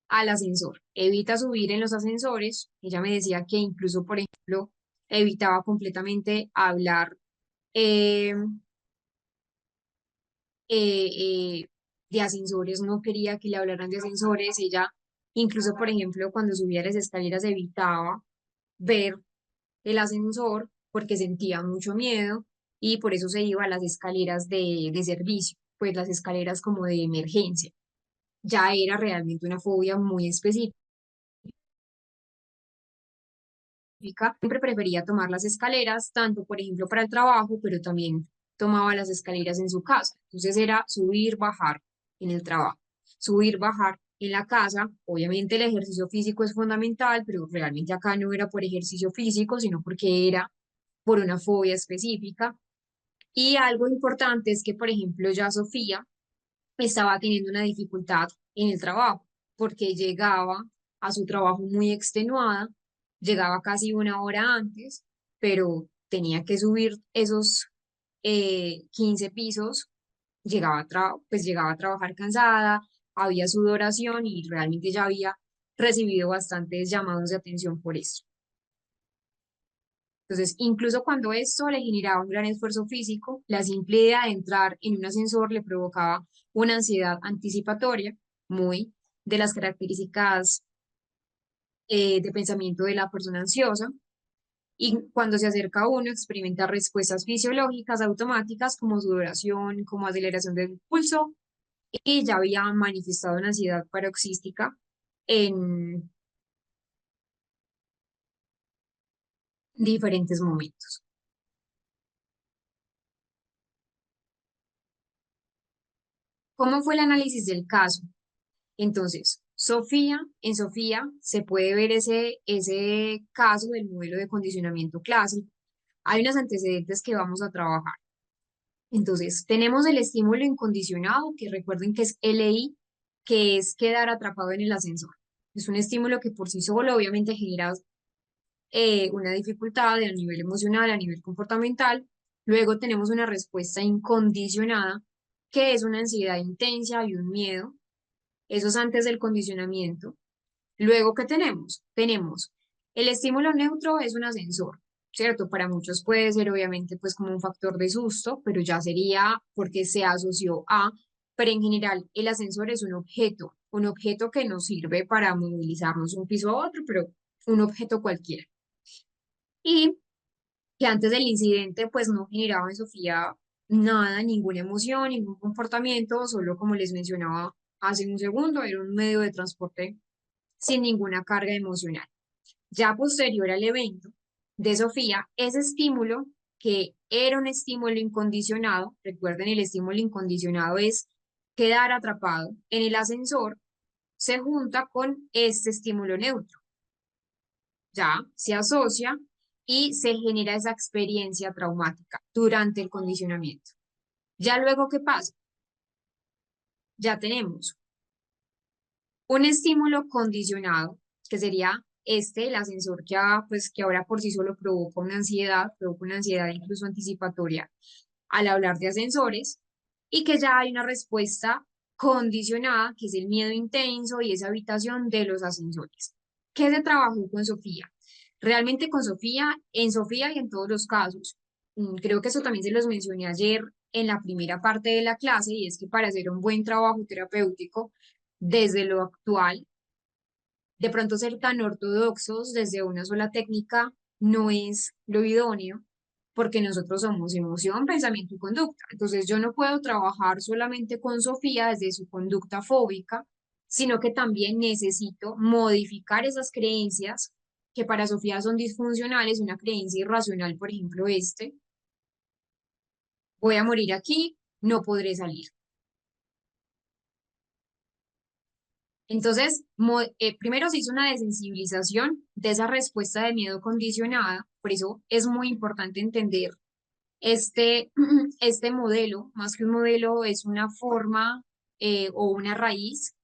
al ascensor. Evita subir en los ascensores. Ella me decía que incluso, por ejemplo, evitaba completamente hablar eh, de ascensores, no quería que le hablaran de ascensores. Ella, incluso, por ejemplo, cuando subía las escaleras, evitaba ver el ascensor porque sentía mucho miedo y por eso se iba a las escaleras de servicio, pues las escaleras como de emergencia. Ya era realmente una fobia muy específica. Siempre prefería tomar las escaleras, tanto por ejemplo para el trabajo, pero también tomaba las escaleras en su casa. Entonces era subir, bajar en el trabajo, subir, bajar en la casa. Obviamente el ejercicio físico es fundamental, pero realmente acá no era por ejercicio físico, sino porque era por una fobia específica. Y algo importante es que, por ejemplo, ya Sofía estaba teniendo una dificultad en el trabajo, porque llegaba a su trabajo muy extenuada, llegaba casi una hora antes, pero tenía que subir esos 15 pisos, pues llegaba a trabajar cansada, había sudoración y realmente ya había recibido bastantes llamados de atención por eso. Entonces, incluso cuando esto le generaba un gran esfuerzo físico, la simple idea de entrar en un ascensor le provocaba una ansiedad anticipatoria, muy de las características de pensamiento de la persona ansiosa. Y cuando se acerca a uno, experimenta respuestas fisiológicas automáticas como sudoración, como aceleración del pulso, y ya había manifestado una ansiedad paroxística en diferentes momentos. ¿Cómo fue el análisis del caso? Entonces, en Sofía se puede ver ese caso del modelo de condicionamiento clásico. Hay unos antecedentes que vamos a trabajar. Entonces, tenemos el estímulo incondicionado, que recuerden que es LI, que es quedar atrapado en el ascensor. Es un estímulo que por sí solo obviamente genera una dificultad a nivel emocional, a nivel comportamental. Luego tenemos una respuesta incondicionada, que es una ansiedad intensa y un miedo. Eso es antes del condicionamiento. Luego, ¿qué tenemos? Tenemos el estímulo neutro es un ascensor, ¿cierto? Para muchos puede ser obviamente pues como un factor de susto, pero ya sería porque se asoció a, pero en general el ascensor es un objeto que nos sirve para movilizarnos de un piso a otro, pero un objeto cualquiera. Y que antes del incidente pues no generaba en Sofía nada, ninguna emoción, ningún comportamiento, solo como les mencionaba hace un segundo, era un medio de transporte sin ninguna carga emocional. Ya posterior al evento de Sofía, ese estímulo, que era un estímulo incondicionado, recuerden, el estímulo incondicionado es quedar atrapado en el ascensor, se junta con este estímulo neutro, ya se asocia y se genera esa experiencia traumática durante el condicionamiento. Ya luego, ¿qué pasa? Ya tenemos un estímulo condicionado, que sería el ascensor pues, que ahora por sí solo provoca una ansiedad incluso anticipatoria al hablar de ascensores, y que ya hay una respuesta condicionada, que es el miedo intenso y esa habitación de los ascensores. ¿Qué se trabajó con Sofía? Realmente con Sofía, en Sofía y en todos los casos, creo que eso también se los mencioné ayer en la primera parte de la clase, y es que para hacer un buen trabajo terapéutico, desde lo actual, de pronto ser tan ortodoxos desde una sola técnica no es lo idóneo, porque nosotros somos emoción, pensamiento y conducta. Entonces yo no puedo trabajar solamente con Sofía desde su conducta fóbica, sino que también necesito modificar esas creencias que para Sofía son disfuncionales, una creencia irracional, por ejemplo, voy a morir aquí, no podré salir. Entonces, primero se hizo una desensibilización de esa respuesta de miedo condicionada, por eso es muy importante entender este modelo, más que un modelo, es una forma o una raíz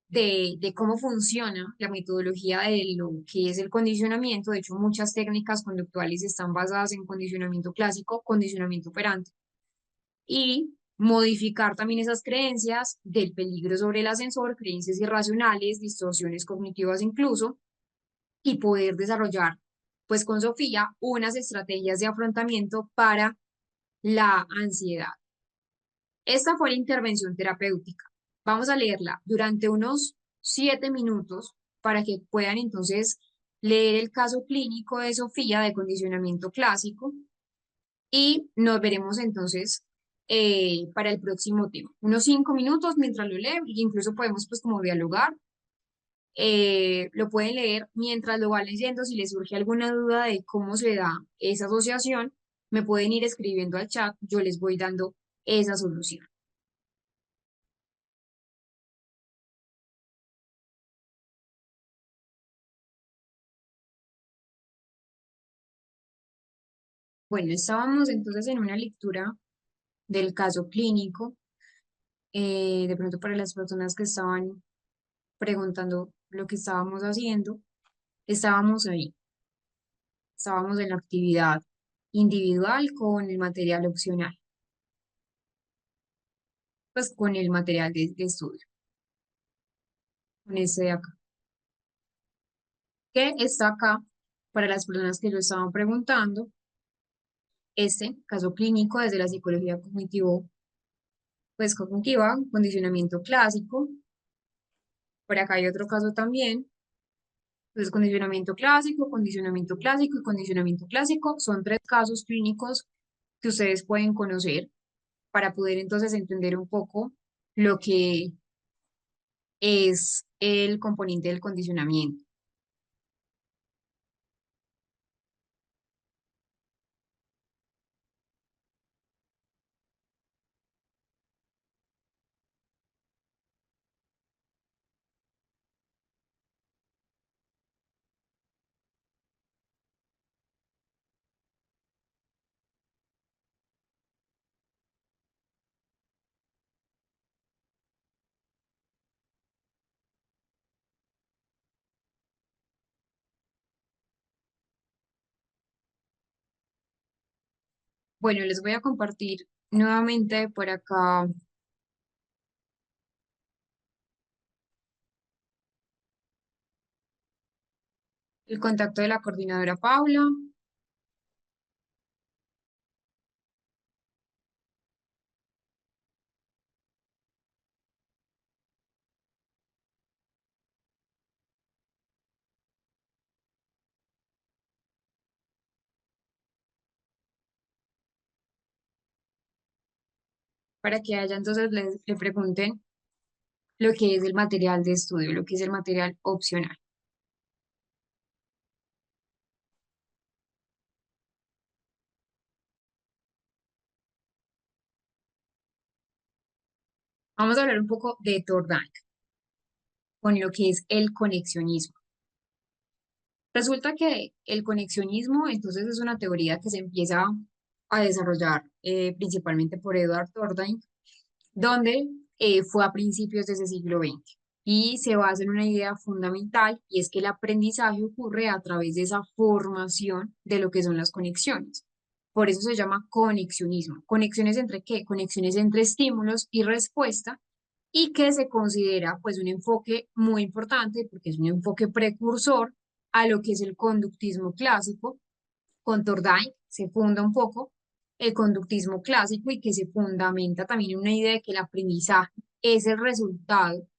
de cómo funciona la metodología de lo que es el condicionamiento. De hecho, muchas técnicas conductuales están basadas en condicionamiento clásico, condicionamiento operante, y modificar también esas creencias del peligro sobre el ascensor, creencias irracionales, distorsiones cognitivas incluso, y poder desarrollar, pues con Sofía, unas estrategias de afrontamiento para la ansiedad. Esta fue la intervención terapéutica. Vamos a leerla durante unos 7 minutos para que puedan entonces leer el caso clínico de Sofía de condicionamiento clásico y nos veremos entonces para el próximo tema. Unos 5 minutos mientras lo leo, incluso podemos pues como dialogar. Lo pueden leer mientras lo van leyendo. Si les surge alguna duda de cómo se da esa asociación, me pueden ir escribiendo al chat, yo les voy dando esa solución. Bueno, estábamos entonces en una lectura del caso clínico, de pronto para las personas que estaban preguntando lo que estábamos haciendo, estábamos ahí, estábamos en la actividad individual con el material opcional, pues con el material de estudio, con este de acá, que está acá para las personas que lo estaban preguntando, este caso clínico desde la psicología cognitivo, pues cognitiva, condicionamiento clásico. Por acá hay otro caso también. Entonces, condicionamiento clásico y condicionamiento clásico son tres casos clínicos que ustedes pueden conocer para poder entonces entender un poco lo que es el componente del condicionamiento. Bueno, les voy a compartir nuevamente por acá el contacto de la coordinadora Paula para que allá entonces le pregunten lo que es el material de estudio, lo que es el material opcional. Vamos a hablar un poco de Thorndike con lo que es el conexionismo. Resulta que el conexionismo, entonces, es una teoría que se empieza a desarrollar principalmente por Edward Thorndike, donde fue a principios de ese siglo XX. Y se basa en una idea fundamental y es que el aprendizaje ocurre a través de esa formación de lo que son las conexiones. Por eso se llama conexionismo. ¿Conexiones entre qué? Conexiones entre estímulos y respuesta y que se considera pues un enfoque muy importante porque es un enfoque precursor a lo que es el conductismo clásico. Con Thorndike se funda un poco el conductismo clásico y que se fundamenta también en una idea de que el aprendizaje es el resultado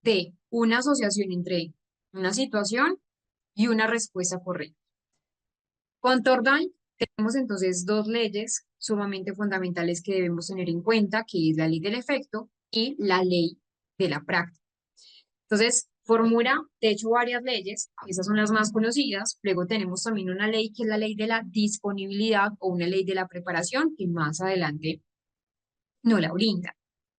de una asociación entre una situación y una respuesta correcta. Con Thorndike tenemos entonces dos leyes sumamente fundamentales que debemos tener en cuenta, que es la ley del efecto y la ley de la práctica. Entonces, formula, de hecho, varias leyes, esas son las más conocidas. Luego tenemos también una ley que es la ley de la disponibilidad o una ley de la preparación, que más adelante no la brinda.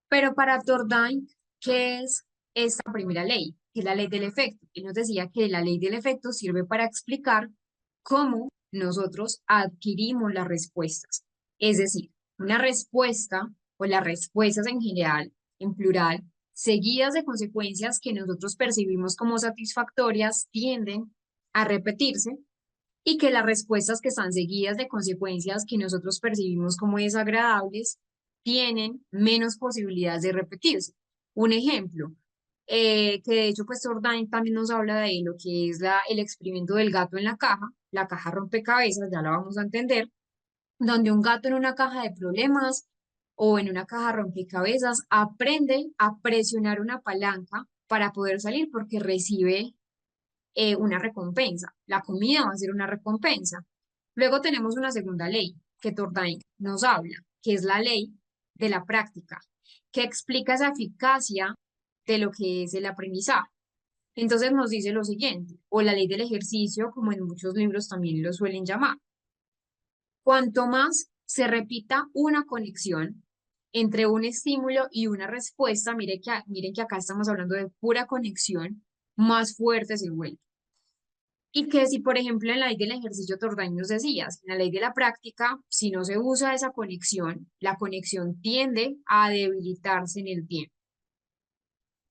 Pero para Thorndike, ¿qué es esta primera ley? Que es la ley del efecto. Él nos decía que la ley del efecto sirve para explicar cómo nosotros adquirimos las respuestas. Es decir, una respuesta o las respuestas en general, en plural, seguidas de consecuencias que nosotros percibimos como satisfactorias tienden a repetirse y que las respuestas que están seguidas de consecuencias que nosotros percibimos como desagradables tienen menos posibilidades de repetirse. Un ejemplo, que de hecho pues Thorndike también nos habla de lo que es el experimento del gato en la caja rompecabezas, ya la vamos a entender, donde un gato en una caja de problemas o en una caja rompecabezas aprende a presionar una palanca para poder salir porque recibe una recompensa. La comida va a ser una recompensa. Luego tenemos una segunda ley que Thorndike nos habla, que es la ley de la práctica, que explica esa eficacia de lo que es el aprendizaje. Entonces nos dice lo siguiente, o la ley del ejercicio, como en muchos libros también lo suelen llamar. Cuanto más se repita una conexión entre un estímulo y una respuesta, miren que acá estamos hablando de pura conexión, más fuerte se vuelve. Y que si, por ejemplo, en la ley del ejercicio Tordain nos decías, en la ley de la práctica, si no se usa esa conexión, la conexión tiende a debilitarse en el tiempo.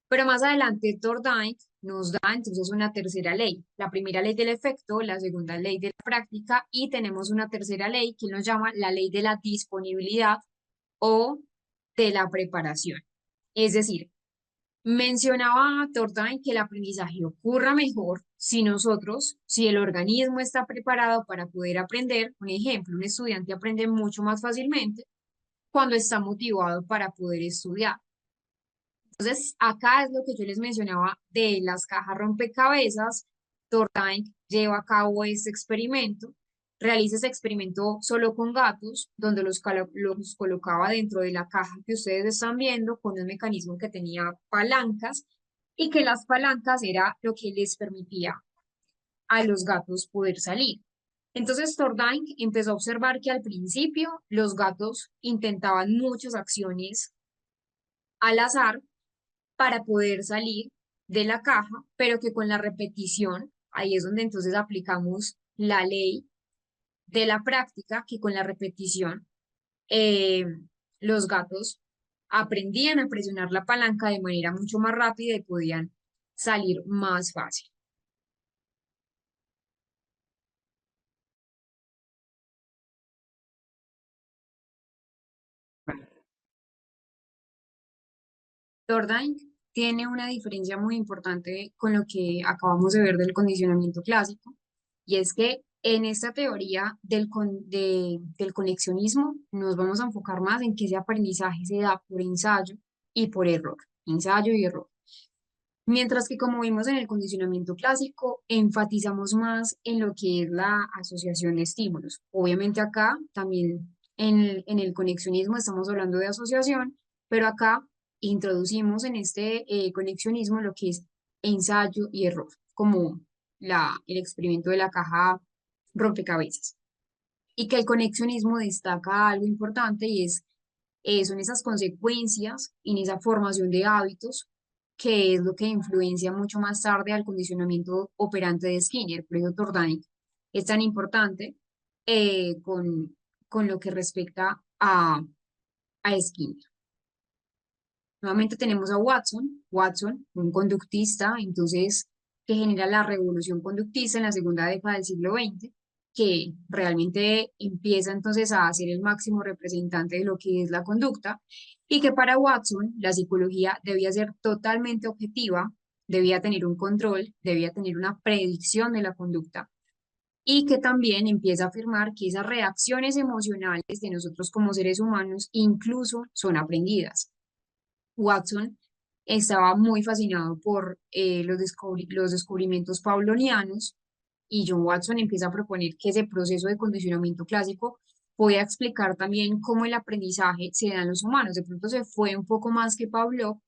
Pero más adelante Tordain nos da entonces una tercera ley, la primera ley del efecto, la segunda ley de la práctica y tenemos una tercera ley que nos llama la ley de la disponibilidad o de la preparación. Es decir, mencionaba Thorndike que el aprendizaje ocurra mejor si el organismo está preparado para poder aprender. Un ejemplo, un estudiante aprende mucho más fácilmente cuando está motivado para poder estudiar. Entonces, acá es lo que yo les mencionaba de las cajas rompecabezas. Thorndike lleva a cabo este experimento, realiza ese experimento solo con gatos, donde los colocaba dentro de la caja que ustedes están viendo, con un mecanismo que tenía palancas, y que las palancas era lo que les permitía a los gatos poder salir. Entonces Thorndike empezó a observar que al principio los gatos intentaban muchas acciones al azar para poder salir de la caja, pero que con la repetición, ahí es donde entonces aplicamos la ley de la práctica, que con la repetición eh, los gatos aprendían a presionar la palanca de manera mucho más rápida y podían salir más fácil. Thorndike tiene una diferencia muy importante con lo que acabamos de ver del condicionamiento clásico, y es que en esta teoría del conexionismo nos vamos a enfocar más en que ese aprendizaje se da por ensayo y por error, ensayo y error. Mientras que como vimos en el condicionamiento clásico, enfatizamos más en lo que es la asociación de estímulos. Obviamente acá también en el conexionismo estamos hablando de asociación, pero acá introducimos en este conexionismo lo que es ensayo y error, como el experimento de la caja rompecabezas. Y que el conexionismo destaca algo importante y son esas consecuencias en esa formación de hábitos, que es lo que influencia mucho más tarde al condicionamiento operante de Skinner. Por eso Thorndike es tan importante con lo que respecta a Skinner. Nuevamente tenemos a Watson, un conductista, entonces, que genera la revolución conductista en la segunda década del siglo XX, que realmente empieza entonces a ser el máximo representante de lo que es la conducta, y que para Watson la psicología debía ser totalmente objetiva, debía tener un control, debía tener una predicción de la conducta, y que también empieza a afirmar que esas reacciones emocionales de nosotros como seres humanos incluso son aprendidas. Watson estaba muy fascinado por los descubrimientos paulonianos, y John Watson empieza a proponer que ese proceso de condicionamiento clásico puede explicar también cómo el aprendizaje se da en los humanos. De pronto se fue un poco más que Pavlov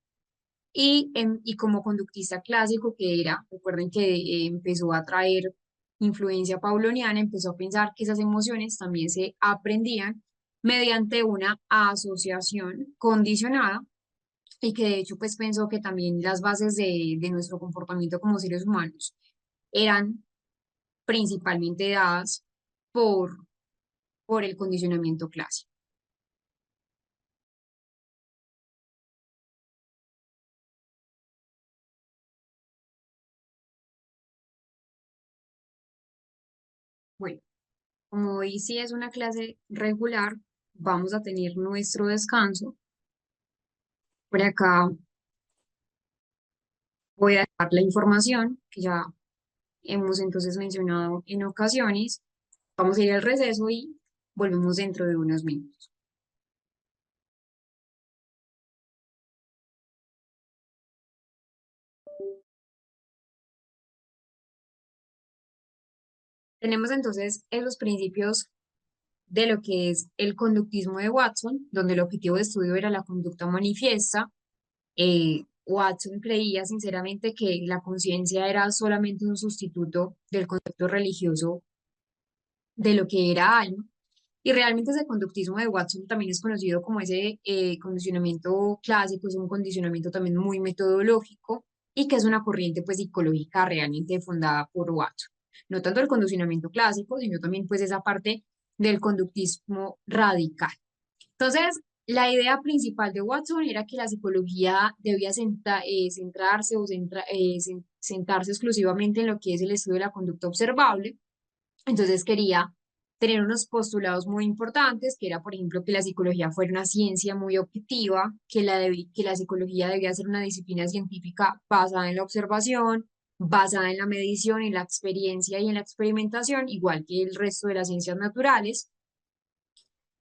y como conductista clásico que era, recuerden que empezó a traer influencia pauloniana, empezó a pensar que esas emociones también se aprendían mediante una asociación condicionada, y que de hecho pues pensó que también las bases de nuestro comportamiento como seres humanos eran principalmente dadas por, por el condicionamiento clásico. Bueno, como hoy sí es una clase regular, vamos a tener nuestro descanso. Por acá voy a dejar la información que ya hemos entonces mencionado en ocasiones. Vamos a ir al receso y volvemos dentro de unos minutos. Tenemos entonces esos principios de lo que es el conductismo de Watson, donde el objetivo de estudio era la conducta manifiesta. Watson creía sinceramente que la conciencia era solamente un sustituto del concepto religioso de lo que era alma. Y realmente ese conductismo de Watson también es conocido como ese condicionamiento clásico, es un condicionamiento también muy metodológico y que es una corriente pues psicológica realmente fundada por Watson. No tanto el condicionamiento clásico, sino también pues esa parte del conductismo radical. Entonces, la idea principal de Watson era que la psicología debía centrarse o sentarse exclusivamente en lo que es el estudio de la conducta observable. Entonces quería tener unos postulados muy importantes, que era, por ejemplo, que la psicología fuera una ciencia muy objetiva, que la psicología debía ser una disciplina científica basada en la observación, basada en la medición, en la experiencia y en la experimentación, igual que el resto de las ciencias naturales.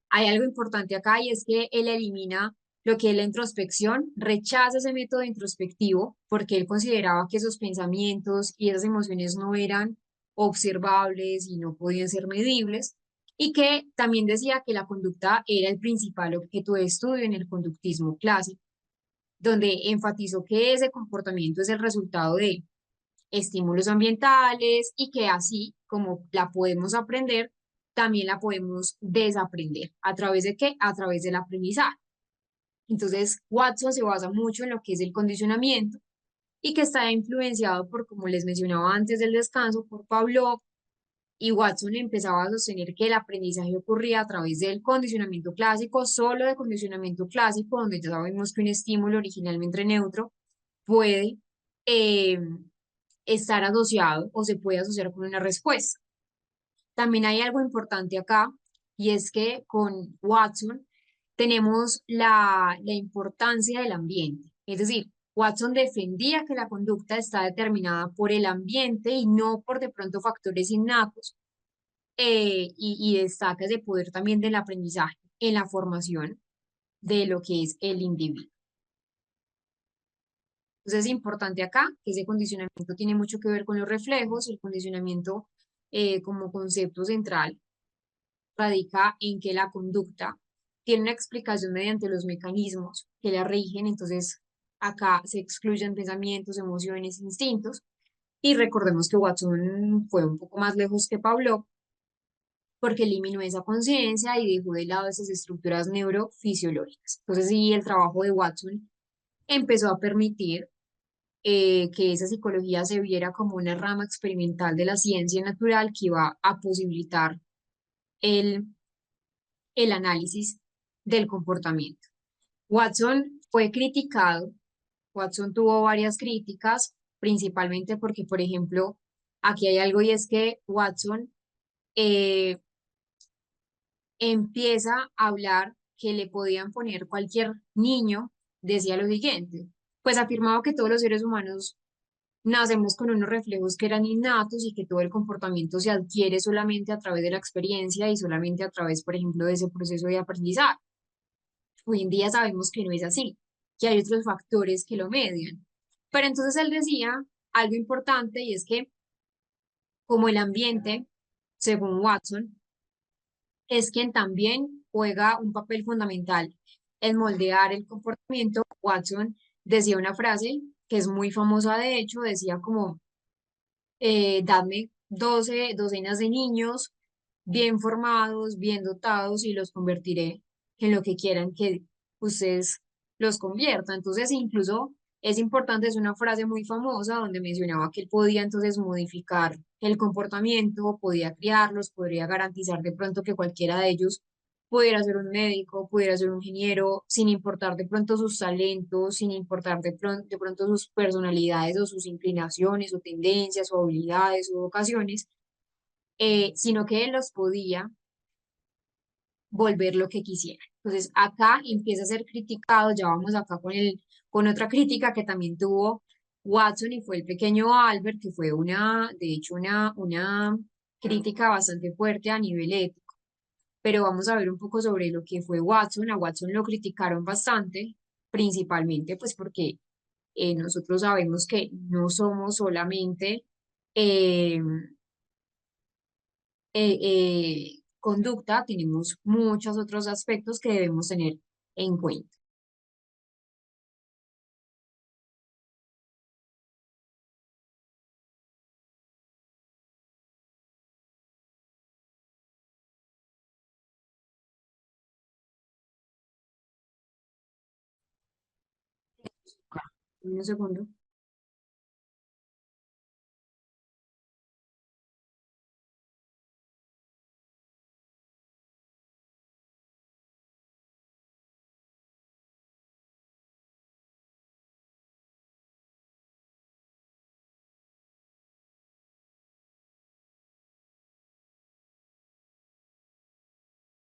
Hay algo importante acá y es que él elimina lo que es la introspección, rechaza ese método introspectivo porque él consideraba que esos pensamientos y esas emociones no eran observables y no podían ser medibles, y que también decía que la conducta era el principal objeto de estudio en el conductismo clásico, donde enfatizó que ese comportamiento es el resultado de estímulos ambientales y que así como la podemos aprender, también la podemos desaprender. ¿A través de qué? A través del aprendizaje. Entonces, Watson se basa mucho en lo que es el condicionamiento y que está influenciado por, como les mencionaba antes del descanso, por Pavlov, y Watson empezaba a sostener que el aprendizaje ocurría a través del condicionamiento clásico, solo de condicionamiento clásico, donde ya sabemos que un estímulo originalmente neutro puede eh, estar asociado o se puede asociar con una respuesta. También hay algo importante acá y es que con Watson tenemos la importancia del ambiente. Es decir, Watson defendía que la conducta está determinada por el ambiente y no por de pronto factores innatos, y destaca ese poder también del aprendizaje en la formación de lo que es el individuo. Entonces es importante acá que ese condicionamiento tiene mucho que ver con los reflejos. El condicionamiento como concepto central radica en que la conducta tiene una explicación mediante los mecanismos que la rigen. Entonces acá se excluyen pensamientos, emociones, instintos. Y recordemos que Watson fue un poco más lejos que Pavlov porque eliminó esa conciencia y dejó de lado esas estructuras neurofisiológicas. Entonces sí, el trabajo de Watson empezó a permitir que esa psicología se viera como una rama experimental de la ciencia natural que iba a posibilitar el, el análisis del comportamiento. Watson fue criticado, Watson tuvo varias críticas, principalmente porque, por ejemplo, aquí hay algo y es que Watson eh, empieza a hablar que le podían poner cualquier niño, decía lo siguiente, pues afirmaba que todos los seres humanos nacemos con unos reflejos que eran innatos y que todo el comportamiento se adquiere solamente a través de la experiencia y solamente a través, por ejemplo, de ese proceso de aprendizaje. Hoy en día sabemos que no es así, que hay otros factores que lo median. Pero entonces él decía algo importante y es que como el ambiente, según Watson, es quien también juega un papel fundamental en moldear el comportamiento. Watson decía una frase que es muy famosa, de hecho, decía como dame 12 docenas de niños bien formados, bien dotados y los convertiré en lo que quieran que ustedes los conviertan. Entonces, incluso es importante, es una frase muy famosa donde mencionaba que él podía entonces modificar el comportamiento, podía criarlos, podría garantizar de pronto que cualquiera de ellos pudiera ser un médico, pudiera ser un ingeniero, sin importar de pronto sus talentos, sin importar de pronto sus personalidades o sus inclinaciones o tendencias o habilidades o vocaciones. sino que él los podía volver lo que quisiera. Entonces, acá empieza a ser criticado, ya vamos acá con otra crítica que también tuvo Watson y fue el pequeño Albert, que fue de hecho, una crítica bastante fuerte a nivel ético. Pero vamos a ver un poco sobre lo que fue Watson. A Watson lo criticaron bastante, principalmente pues porque nosotros sabemos que no somos solamente eh, conducta, tenemos muchos otros aspectos que debemos tener en cuenta. Un segundo.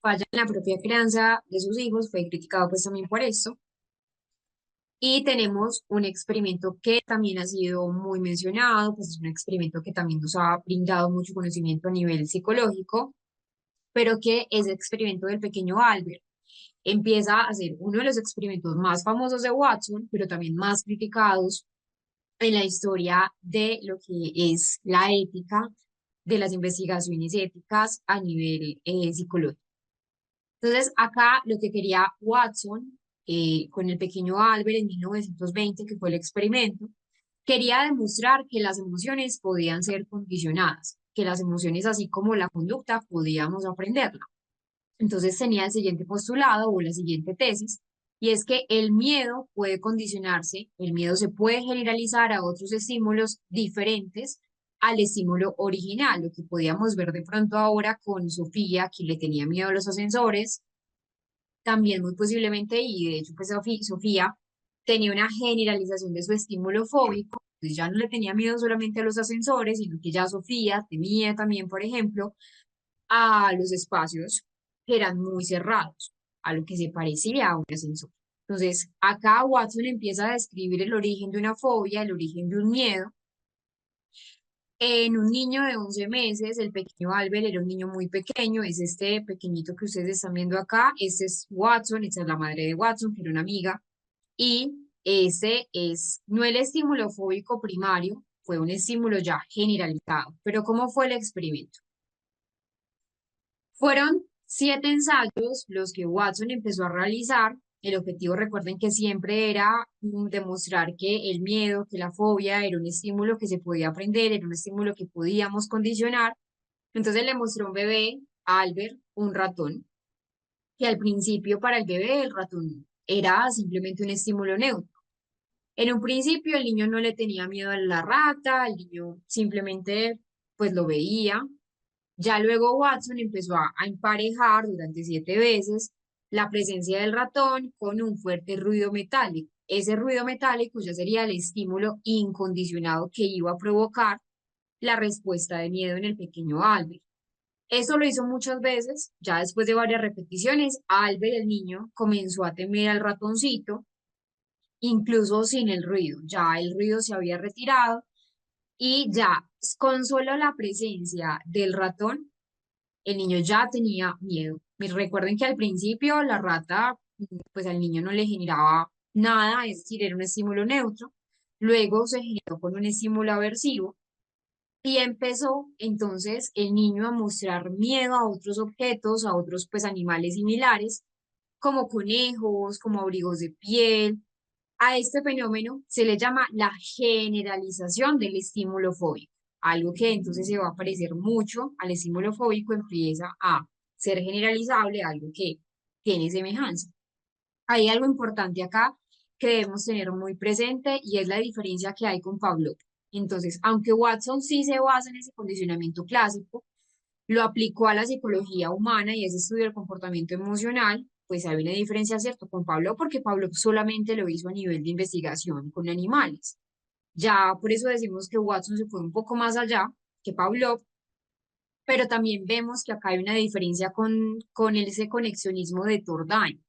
Falla en la propia crianza de sus hijos, fue criticado pues también por esto. Y tenemos un experimento que también ha sido muy mencionado, pues es un experimento que también nos ha brindado mucho conocimiento a nivel psicológico, pero que es el experimento del pequeño Albert. Empieza a ser uno de los experimentos más famosos de Watson, pero también más criticados en la historia de lo que es la ética, de las investigaciones éticas a nivel psicológico. Entonces, acá lo que quería Watson con el pequeño Albert en 1920, que fue el experimento, quería demostrar que las emociones podían ser condicionadas, que las emociones, así como la conducta, podíamos aprenderla. Entonces tenía el siguiente postulado o la siguiente tesis, y es que el miedo puede condicionarse, el miedo se puede generalizar a otros estímulos diferentes al estímulo original, lo que podíamos ver de pronto ahora con Sofía, que le tenía miedo a los ascensores, también muy posiblemente, y de hecho pues Sofía tenía una generalización de su estímulo fóbico, pues ya no le tenía miedo solamente a los ascensores, sino que ya Sofía temía también, por ejemplo, a los espacios que eran muy cerrados, a lo que se parecía a un ascensor. Entonces, acá Watson empieza a describir el origen de una fobia, el origen de un miedo. En un niño de 11 meses, el pequeño Albert era un niño muy pequeño, es este pequeñito que ustedes están viendo acá, este es Watson, esta es la madre de Watson, que era una amiga, y ese es no el estímulo fóbico primario, fue un estímulo ya generalizado. Pero ¿cómo fue el experimento? Fueron 7 ensayos los que Watson empezó a realizar. El objetivo, recuerden que siempre era demostrar que el miedo, que la fobia era un estímulo que se podía aprender, era un estímulo que podíamos condicionar. Entonces le mostró a un bebé, a Albert, un ratón, que al principio para el bebé el ratón era simplemente un estímulo neutro. En un principio el niño no le tenía miedo a la rata, el niño simplemente pues lo veía. Ya luego Watson empezó a emparejar durante 7 veces la presencia del ratón con un fuerte ruido metálico. Ese ruido metálico ya sería el estímulo incondicionado que iba a provocar la respuesta de miedo en el pequeño Albert. Eso lo hizo muchas veces, ya después de varias repeticiones, Albert, el niño, comenzó a temer al ratoncito, incluso sin el ruido. Ya el ruido se había retirado y ya con solo la presencia del ratón el niño ya tenía miedo. Recuerden que al principio la rata, pues al niño no le generaba nada, es decir, era un estímulo neutro. Luego se generó con un estímulo aversivo y empezó entonces el niño a mostrar miedo a otros objetos, a otros pues animales similares, como conejos, como abrigos de piel. A este fenómeno se le llama la generalización del estímulo fóbico. Algo que entonces se va a parecer mucho al estímulo fóbico empieza a ser generalizable, algo que tiene semejanza. Hay algo importante acá que debemos tener muy presente y es la diferencia que hay con Pavlov. Entonces, aunque Watson sí se basa en ese condicionamiento clásico, lo aplicó a la psicología humana y ese estudio del comportamiento emocional, pues hay una diferencia, ¿cierto? Con Pablo, porque Pablo solamente lo hizo a nivel de investigación con animales. Ya por eso decimos que Watson se fue un poco más allá que Pablo pero también vemos que acá hay una diferencia con ese conexionismo de Tordain.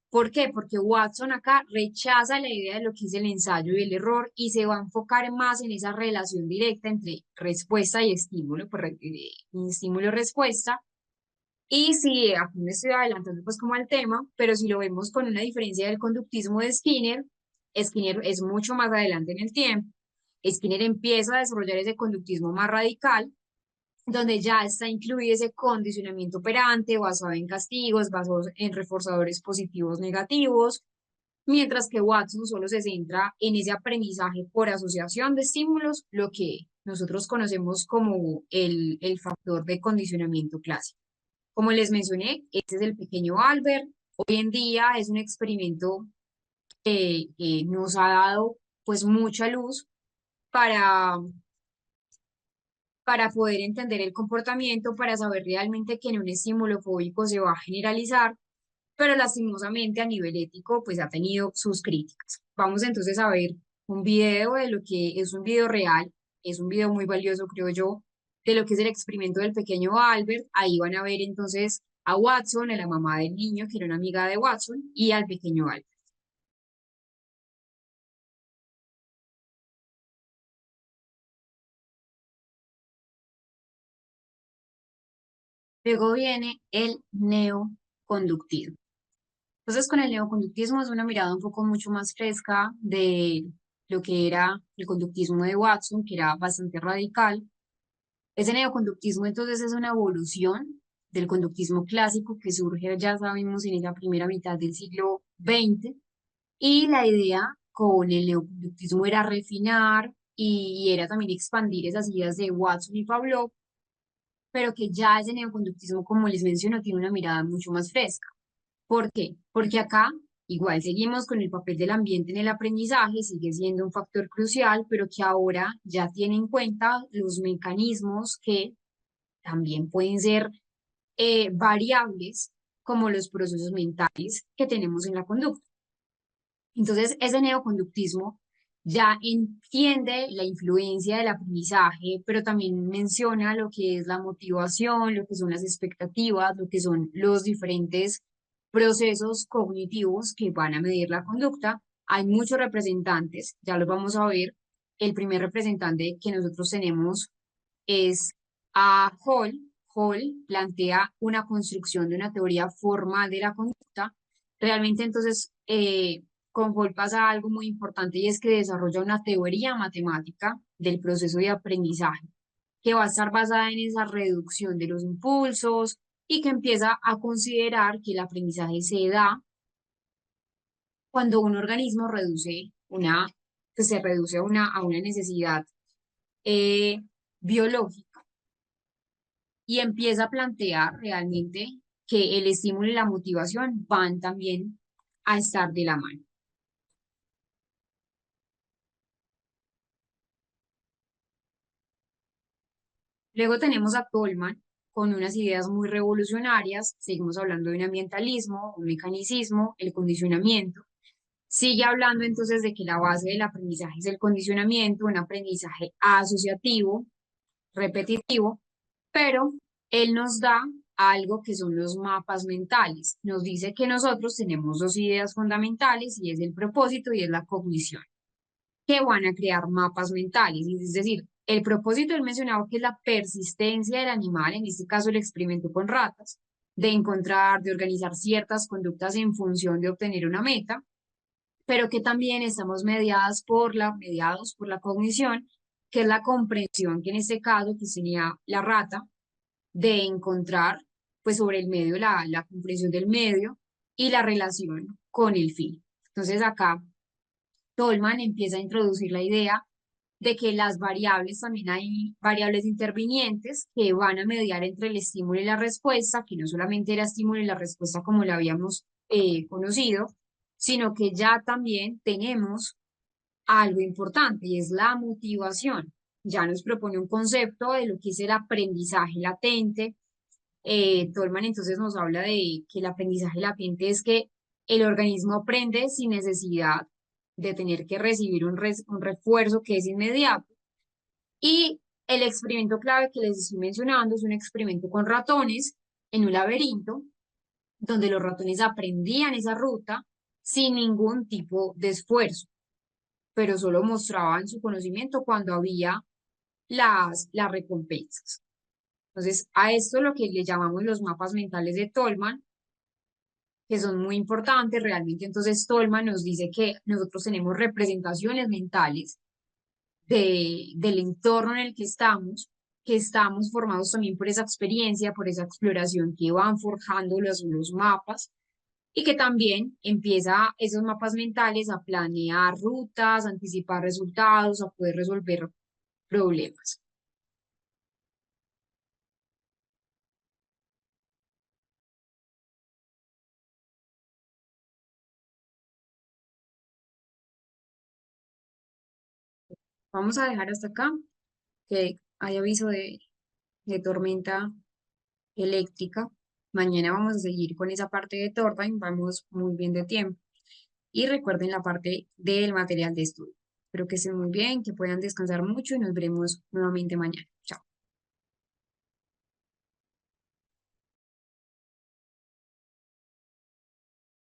¿Por qué? Porque Watson acá rechaza la idea de lo que es el ensayo y el error y se va a enfocar más en esa relación directa entre respuesta y estímulo, estímulo y respuesta. Y si aquí me estoy adelantando pues como al tema, pero si lo vemos con una diferencia del conductismo de Skinner, Skinner es mucho más adelante en el tiempo. Skinner empieza a desarrollar ese conductismo más radical, donde ya está incluido ese condicionamiento operante basado en castigos, basado en reforzadores positivos negativos, mientras que Watson solo se centra en ese aprendizaje por asociación de estímulos, lo que nosotros conocemos como el factor de condicionamiento clásico. Como les mencioné, este es el pequeño Albert. Hoy en día es un experimento que nos ha dado pues mucha luz para para poder entender el comportamiento, para saber realmente que en un estímulo fóbico se va a generalizar, pero lastimosamente a nivel ético pues ha tenido sus críticas. Vamos entonces a ver un video de lo que es un video real, es un video muy valioso creo yo, de lo que es el experimento del pequeño Albert. Ahí van a ver entonces a Watson, a la mamá del niño, que era una amiga de Watson, y al pequeño Albert. Luego viene el neoconductismo. Entonces, con el neoconductismo es una mirada un poco mucho más fresca de lo que era el conductismo de Watson, que era bastante radical. Ese neoconductismo entonces es una evolución del conductismo clásico que surge, ya sabemos, en esa primera mitad del siglo XX. Y la idea con el neoconductismo era refinar y era también expandir esas ideas de Watson y Pavlov, pero que ya ese neoconductismo, como les menciono, tiene una mirada mucho más fresca. ¿Por qué? Porque acá igual seguimos con el papel del ambiente en el aprendizaje, sigue siendo un factor crucial, pero que ahora ya tiene en cuenta los mecanismos que también pueden ser variables, como los procesos mentales que tenemos en la conducta. Entonces, ese neoconductismo ya entiende la influencia del aprendizaje, pero también menciona lo que es la motivación, lo que son las expectativas, lo que son los diferentes procesos cognitivos que van a medir la conducta. Hay muchos representantes, ya los vamos a ver. El primer representante que nosotros tenemos es a Hall. Hall plantea una construcción de una teoría formal de la conducta. Realmente entonces con Hall pasa algo muy importante y es que desarrolla una teoría matemática del proceso de aprendizaje que va a estar basada en esa reducción de los impulsos y que empieza a considerar que el aprendizaje se da cuando un organismo reduce pues se reduce a una necesidad eh, biológica y empieza a plantear realmente que el estímulo y la motivación van también a estar de la mano. Luego tenemos a Tolman con unas ideas muy revolucionarias. Seguimos hablando de un ambientalismo, un mecanicismo, el condicionamiento. Sigue hablando entonces de que la base del aprendizaje es el condicionamiento, un aprendizaje asociativo, repetitivo, pero él nos da algo que son los mapas mentales. Nos dice que nosotros tenemos dos ideas fundamentales y es el propósito y es la cognición, que van a crear mapas mentales. Es decir, el propósito él mencionaba que es la persistencia del animal, en este caso el experimento con ratas, de encontrar, de organizar ciertas conductas en función de obtener una meta, pero que también estamos mediados por la cognición, que es la comprensión que en este caso que tenía la rata de encontrar pues sobre el medio la comprensión del medio y la relación con el fin. Entonces acá Tolman empieza a introducir la idea de que las variables, también hay variables intervinientes que van a mediar entre el estímulo y la respuesta, que no solamente era estímulo y la respuesta como la habíamos conocido, sino que ya también tenemos algo importante y es la motivación. Ya nos propone un concepto de lo que es el aprendizaje latente. Tolman entonces nos habla de que el aprendizaje latente es que el organismo aprende sin necesidad de tener que recibir un refuerzo que es inmediato. Y El experimento clave que les estoy mencionando es un experimento con ratones en un laberinto, donde los ratones aprendían esa ruta sin ningún tipo de esfuerzo, pero solo mostraban su conocimiento cuando había las recompensas. Entonces, a esto lo que le llamamos los mapas mentales de Tolman, que son muy importantes realmente. Entonces, Tolman nos dice que nosotros tenemos representaciones mentales del entorno en el que estamos formados también por esa experiencia, por esa exploración que van forjando los mapas y que también empieza esos mapas mentales a planear rutas, a anticipar resultados, a poder resolver problemas. Vamos a dejar hasta acá, que hay aviso de tormenta eléctrica. Mañana vamos a seguir con esa parte de Turbine, vamos muy bien de tiempo. Y recuerden la parte del material de estudio. Espero que estén muy bien, que puedan descansar mucho y nos veremos nuevamente mañana. Chao.